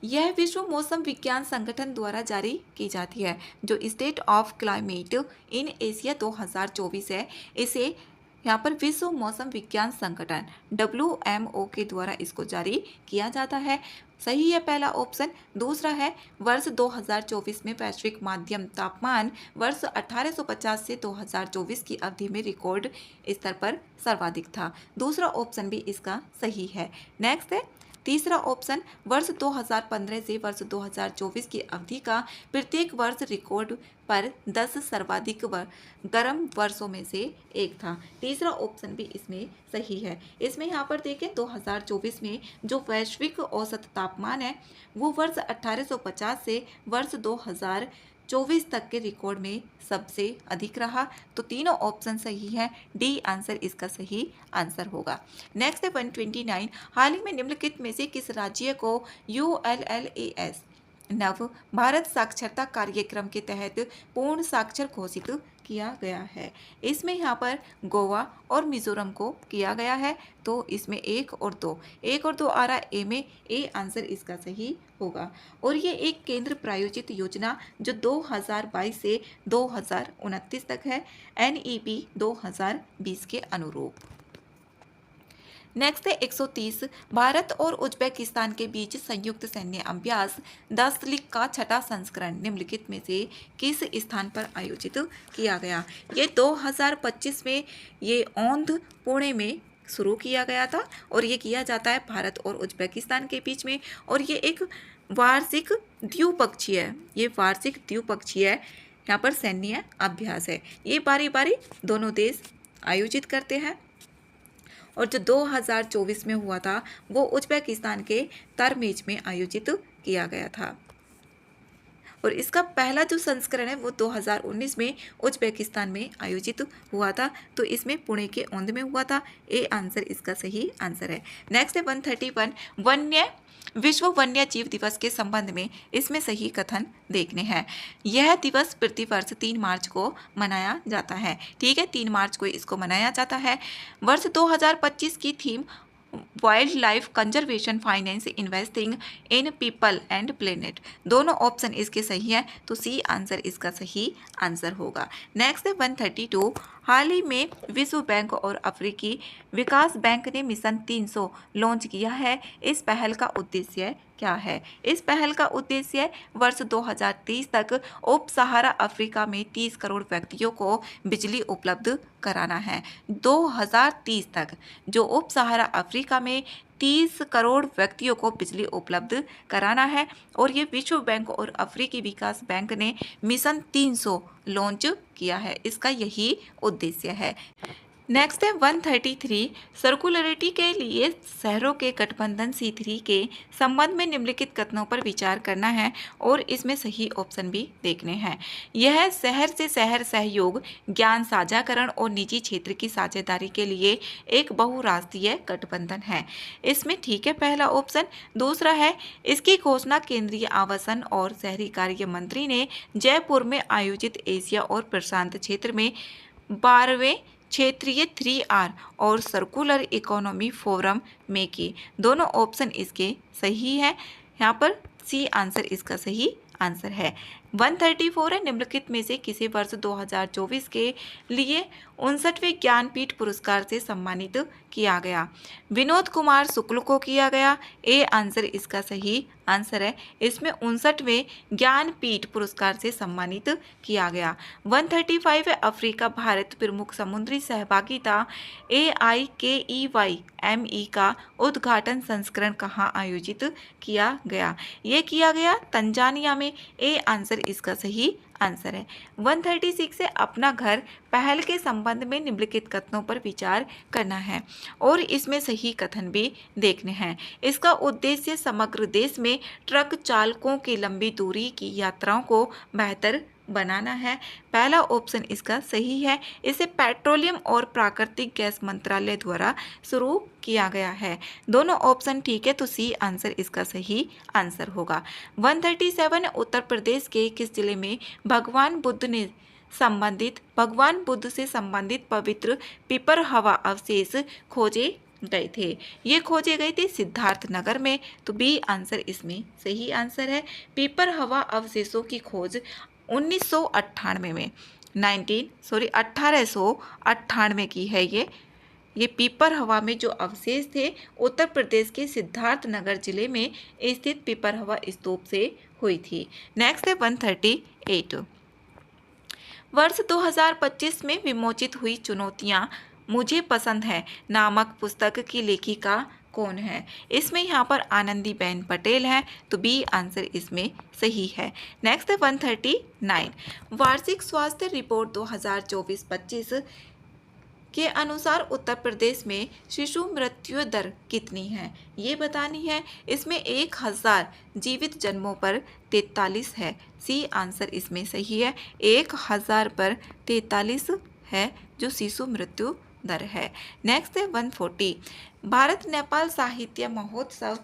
यह विश्व मौसम विज्ञान संगठन द्वारा जारी की जाती है। जो state of climate in Asia 2024 है, इसे यहाँ पर विश्व मौसम विज्ञान संगठन WMO के द्वारा इसको जारी किया जाता है। सही है पहला ऑप्शन। दूसरा है वर्ष 2024 में वैश्विक माध्यम तापमान वर्ष 1850 से 2024 की अवधि में रिकॉर्ड स्तर पर सर्वाधिक था। दूसरा ऑप्शन भी इसका सही है। नेक्स्ट है तीसरा ऑप्शन, वर्ष 2015 से वर्ष 2024 की अवधि का प्रत्येक वर्ष रिकॉर्ड पर 10 सर्वाधिक गर्म वर्षों में से एक था। तीसरा ऑप्शन भी इसमें सही है। इसमें यहाँ पर देखें 2024 में जो वैश्विक औसत तापमान है वो वर्ष 1850 से वर्ष 2024 तक के रिकॉर्ड में सबसे अधिक रहा। तो तीनों ऑप्शन सही है, डी आंसर इसका सही आंसर होगा। नेक्स्ट है 129। हाल ही में निम्नलिखित में से किस राज्य को ULLAS नव भारत साक्षरता कार्यक्रम के तहत पूर्ण साक्षर घोषित किया गया है। इसमें यहाँ पर गोवा और मिजोरम को किया गया है, तो इसमें 1 और 2 आ रहा है ए में, ए आंसर इसका सही होगा। और ये एक केंद्र प्रायोजित योजना जो 2022 से 2029 तक है, NEP 2020 के अनुरूप। नेक्स्ट है 130। भारत और उज्बेकिस्तान के बीच संयुक्त सैन्य अभ्यास दास्तलिक का 6ठा संस्करण निम्नलिखित में से किस स्थान पर आयोजित किया गया। ये 2025 में ये औंध पुणे में शुरू किया गया था और ये किया जाता है भारत और उज्बेकिस्तान के बीच में। और ये एक वार्षिक द्विपक्षीय यहाँ पर सैन्य अभ्यास है। ये बारी बारी दोनों देश आयोजित करते हैं। और जो 2024 में हुआ था वो उज्बेकिस्तान के तरमेज में आयोजित किया गया था। और इसका पहला जो संस्करण है वो 2019 में उज्बेकिस्तान में आयोजित हुआ था, तो इसमें पुणे के औंध में हुआ था। ए आंसर इसका सही आंसर है। नेक्स्ट है 131। विश्व वन्य जीव दिवस के संबंध में इसमें सही कथन देखने हैं। यह दिवस प्रतिवर्ष 3 मार्च को मनाया जाता है। ठीक है, 3 मार्च को इसको मनाया जाता है। वर्ष 2025 की theme wild life conservation, finance, investing in people and planet. दोनों ऑप्शन इसके सही है, तो सी आंसर इसका सही आंसर होगा। नेक्स्ट है 132। हाल ही में विश्व बैंक और अफ्रीकी विकास बैंक ने मिशन 300 लॉन्च किया है। इस पहल का उद्देश्य क्या है। इस पहल का उद्देश्य वर्ष 2030 तक उप सहारा अफ्रीका में 30 करोड़ व्यक्तियों को बिजली उपलब्ध कराना है। 2030 तक जो उप सहारा अफ्रीका में 30 करोड़ व्यक्तियों को बिजली उपलब्ध कराना है। और ये विश्व बैंक और अफ्रीकी विकास बैंक ने मिशन 300 लॉन्च किया है, इसका यही उद्देश्य है। नेक्स्ट है 133। सर्कुलरिटी के लिए शहरों के गठबंधन C3 के संबंध में निम्नलिखित कथनों पर विचार करना है और इसमें सही ऑप्शन भी देखने हैं। यह शहर से शहर सहयोग, ज्ञान साझाकरण और निजी क्षेत्र की साझेदारी के लिए एक बहुराष्ट्रीय गठबंधन है। इसमें ठीक है पहला ऑप्शन। दूसरा है इसकी घोषणा केंद्रीय आवासन और शहरी कार्य मंत्री ने जयपुर में आयोजित एशिया और प्रशांत क्षेत्र में 12वें क्षेत्रीय 3R और सर्कुलर इकोनॉमी फोरम में की। दोनों ऑप्शन इसके सही है। यहाँ पर सी आंसर इसका सही आंसर है। 134 है, निम्नलिखित में से किसी वर्ष 2024 के लिए 59वें ज्ञानपीठ पुरस्कार से सम्मानित किया गया? विनोद कुमार शुक्ल को किया गया। ए आंसर इसका सही आंसर है। इसमें 59वें ज्ञानपीठ पुरस्कार से सम्मानित किया गया। 135 है, अफ्रीका भारत प्रमुख समुद्री सहभागिता AIKEYME का उद्घाटन संस्करण कहाँ आयोजित किया गया? ये किया गया तंजानिया में। ए आंसर इसका सही आंसर है। 136 से अपना घर पहल के संबंध में निम्नलिखित कथनों पर विचार करना है और इसमें सही कथन भी देखने हैं। इसका उद्देश्य समग्र देश में ट्रक चालकों की लंबी दूरी की यात्राओं को बेहतर बनाना है। पहला ऑप्शन इसका सही है। इसे पेट्रोलियम और प्राकृतिक गैस मंत्रालय द्वारा शुरू किया गया है। दोनों ऑप्शन ठीक है, तो सी आंसर इसका सही आंसर होगा। 137 उत्तर प्रदेश के किस जिले में भगवान बुद्ध से संबंधित पवित्र पीपर हवा अवशेष खोजे गए थे? ये खोजे गए थे सिद्धार्थ नगर में, तो बी आंसर इसमें सही आंसर है। पीपर हवा अवशेषों की खोज 1998 में 1898 की है। ये पीपर हवा में जो अवशेष थे उत्तर प्रदेश के सिद्धार्थ नगर जिले में स्थित पीपर हवा स्तूप से हुई थी। नेक्स्ट है 138। वर्ष 2025 में विमोचित हुई चुनौतियां मुझे पसंद है नामक पुस्तक की लेखिका कौन है? इसमें यहाँ पर आनंदीबेन पटेल है, तो बी आंसर इसमें सही है। नेक्स्ट है 139। वार्षिक स्वास्थ्य रिपोर्ट 2024-25 के अनुसार उत्तर प्रदेश में शिशु मृत्यु दर कितनी है? ये बतानी है। इसमें 1000 जीवित जन्मों पर 43 है। सी आंसर इसमें सही है। 1000 पर 43 है जो शिशु मृत्यु दर है। नेक्स्ट है 140। भारत नेपाल साहित्य महोत्सव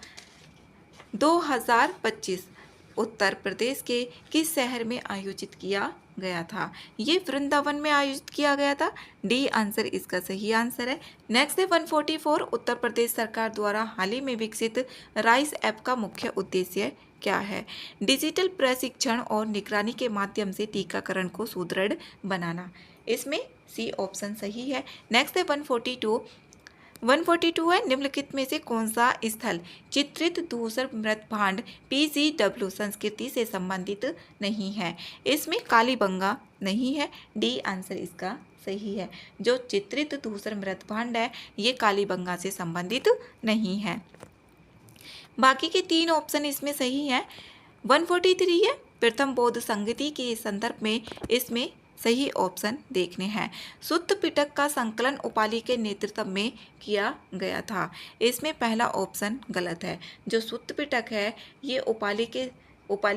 2025 उत्तर प्रदेश के किस शहर में आयोजित किया गया था? ये वृंदावन में आयोजित किया गया था। डी आंसर इसका सही आंसर है। नेक्स्ट है 144। उत्तर प्रदेश सरकार द्वारा हाल ही में विकसित राइस ऐप का मुख्य उद्देश्य क्या है? डिजिटल प्रशिक्षण और निगरानी के माध्यम से टीकाकरण को सुदृढ़ बनाना। इसमें सी ऑप्शन सही है। नेक्स्ट है 142 है, निम्नलिखित में से कौन सा स्थल चित्रित धूसर मृत भांड PGW संस्कृति से संबंधित नहीं है? इसमें कालीबंगा नहीं है। डी आंसर इसका सही है। जो चित्रित धूसर मृत भांड है ये कालीबंगा से संबंधित नहीं है। बाकी के 3 ऑप्शन इसमें सही है। 143 है, प्रथम बौद्ध संगति के संदर्भ में इसमें सही ऑप्शन देखने हैं। सुत्त पिटक का संकलन उपालि के नेतृत्व में किया गया था। इसमें पहला ऑप्शन गलत है। जो सुत्त पिटक है ये उपालि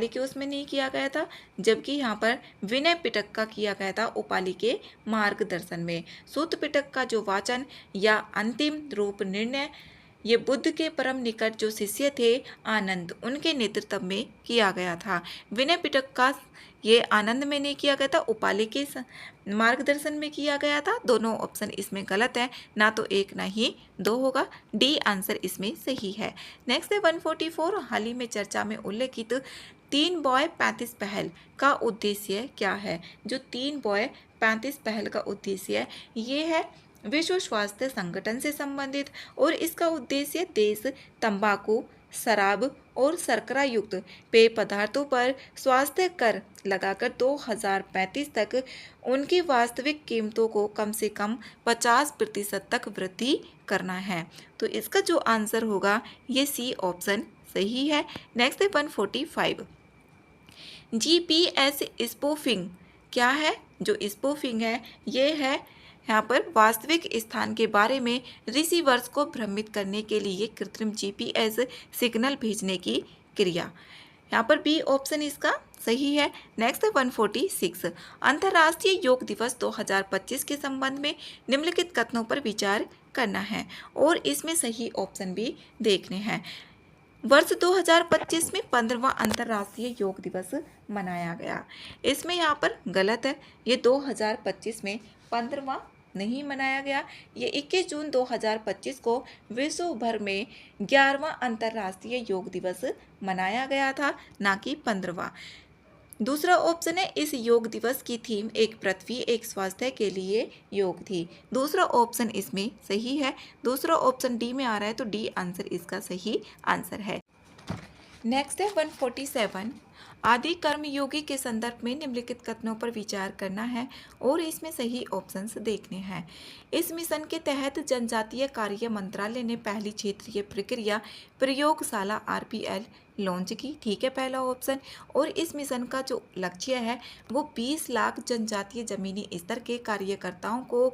के उसमें नहीं किया गया था, जबकि यहाँ पर विनय पिटक का किया गया था उपालि के मार्गदर्शन में। सुत्त पिटक का जो वाचन या अंतिम रूप निर्णय ये बुद्ध के परम निकट जो शिष्य थे आनंद उनके नेतृत्व में किया गया था। विनय पिटक का ये आनंद में नहीं किया गया था, उपालि के मार्गदर्शन में किया गया था। दोनों ऑप्शन इसमें गलत है, ना तो 1 ना ही 2 होगा। डी आंसर इसमें सही है। नेक्स्ट है 144। हाल ही में चर्चा में उल्लेखित 3 बॉय 35 पहल का उद्देश्य क्या है? जो 3 बॉय 35 पहल का उद्देश्य है ये है विश्व स्वास्थ्य संगठन से संबंधित और इसका उद्देश्य देश तंबाकू, शराब और शर्करा युक्त पेय पदार्थों पर स्वास्थ्य कर लगाकर 2035 तक उनकी वास्तविक कीमतों को कम से कम 50% तक वृद्धि करना है। तो इसका जो आंसर होगा ये सी ऑप्शन सही है। नेक्स्ट है 145। GPS स्पूफिंग क्या है? जो स्पूफिंग है ये है यहाँ पर वास्तविक स्थान के बारे में रिसीवर्स को भ्रमित करने के लिए कृत्रिम GPS सिग्नल भेजने की क्रिया। यहाँ पर बी ऑप्शन इसका सही है। नेक्स्ट है 146। अंतर्राष्ट्रीय योग दिवस 2025 के संबंध में निम्नलिखित कथनों पर विचार करना है और इसमें सही ऑप्शन भी देखने हैं। वर्ष 2025 में 15वां अंतर्राष्ट्रीय योग दिवस मनाया गया। इसमें यहाँ पर गलत है। ये 2025 में 15वां नहीं मनाया गया। ये 21 जून 2025 को विश्व भर में 11वां अंतर्राष्ट्रीय योग दिवस मनाया गया था, ना कि 15वां। दूसरा ऑप्शन है इस योग दिवस की थीम एक पृथ्वी एक स्वास्थ्य के लिए योग थी। दूसरा ऑप्शन इसमें सही है। दूसरा ऑप्शन डी में आ रहा है तो डी आंसर इसका सही आंसर है। नेक्स्ट है 147। आदि कर्मयोगी के संदर्भ में निम्नलिखित कथनों पर विचार करना है और इसमें सही ऑप्शंस देखने हैं। इस मिशन के तहत जनजातीय कार्य मंत्रालय ने पहली क्षेत्रीय प्रक्रिया प्रयोगशाला आरपीएल लॉन्च की। ठीक है, पहला ऑप्शन। और इस मिशन का जो लक्ष्य है वो 20 लाख जनजातीय जमीनी स्तर के कार्यकर्ताओं को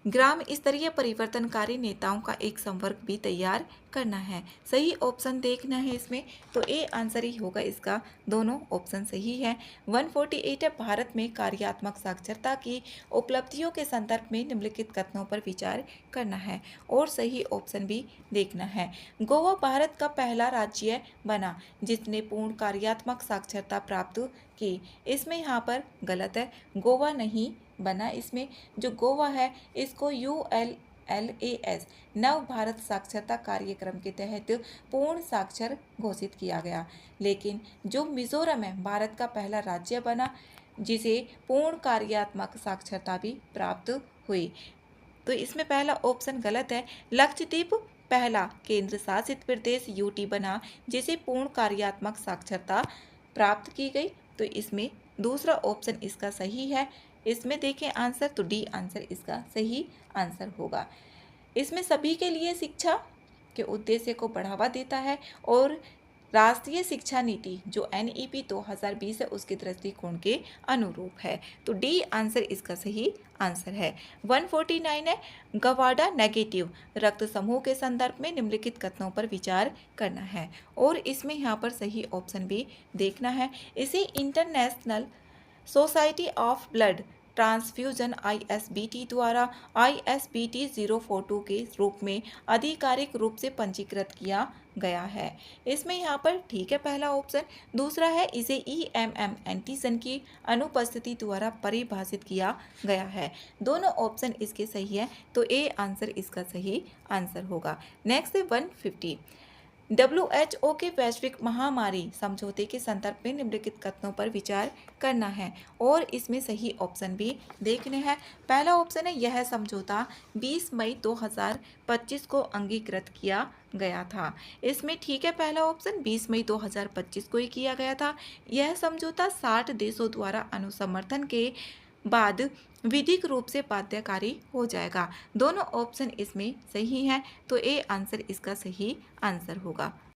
ग्राम स्तरीय परिवर्तनकारी नेताओं का एक संवर्ग भी तैयार करना है। सही ऑप्शन देखना है इसमें तो ए आंसर ही होगा इसका। दोनों ऑप्शन सही है। 148 है भारत में कार्यात्मक साक्षरता की उपलब्धियों के संदर्भ में निम्नलिखित कथनों पर विचार करना है और सही ऑप्शन भी देखना है। गोवा भारत का पहला राज्य बना जिसने पूर्ण कार्यात्मक साक्षरता प्राप्त की। इसमें यहाँ पर गलत है, गोवा नहीं बना। इसमें जो गोवा है इसको ULLAS नव भारत साक्षरता कार्यक्रम के तहत पूर्ण साक्षर घोषित किया गया। लेकिन जो मिजोरम है भारत का पहला राज्य बना जिसे पूर्ण कार्यात्मक साक्षरता भी प्राप्त हुई। तो इसमें पहला ऑप्शन गलत है। लक्षद्वीप पहला केंद्र शासित प्रदेश UT बना जिसे पूर्ण कार्यात्मक साक्षरता प्राप्त की गई। तो इसमें दूसरा ऑप्शन इसका सही है। इसमें देखें आंसर तो डी आंसर इसका सही आंसर होगा। इसमें सभी के लिए शिक्षा के उद्देश्य को बढ़ावा देता है और राष्ट्रीय शिक्षा नीति जो NEP 2020 है उसके दृष्टिकोण के अनुरूप है। तो डी आंसर इसका सही आंसर है। 149 है गवाडा नेगेटिव रक्त समूह के संदर्भ में निम्नलिखित कथनों पर विचार करना है और इसमें यहाँ पर सही ऑप्शन भी देखना है। इसे international society of blood transfusion ISBT द्वारा ISBT 042 के रूप में आधिकारिक रूप से पंजीकृत किया गया है। इसमें यहाँ पर ठीक है पहला ऑप्शन। दूसरा है इसे EMM एंटीजन की अनुपस्थिति द्वारा परिभाषित किया गया है। दोनों ऑप्शन इसके सही है तो ए आंसर इसका सही आंसर होगा। नेक्स्ट है 150। WHO के वैश्विक महामारी समझौते के संदर्भ में निम्नलिखित कथनों पर विचार करना है और इसमें सही ऑप्शन भी देखने हैं। पहला ऑप्शन है यह समझौता 20 मई 2025 को अंगीकृत किया गया था। इसमें ठीक है पहला ऑप्शन 20 मई 2025 को ही किया गया था। यह समझौता 60 देशों द्वारा अनुसमर्थन के बाद विधिक रूप से बाध्यकारी हो जाएगा। दोनों ऑप्शन इसमें सही हैं तो ए आंसर इसका सही आंसर होगा।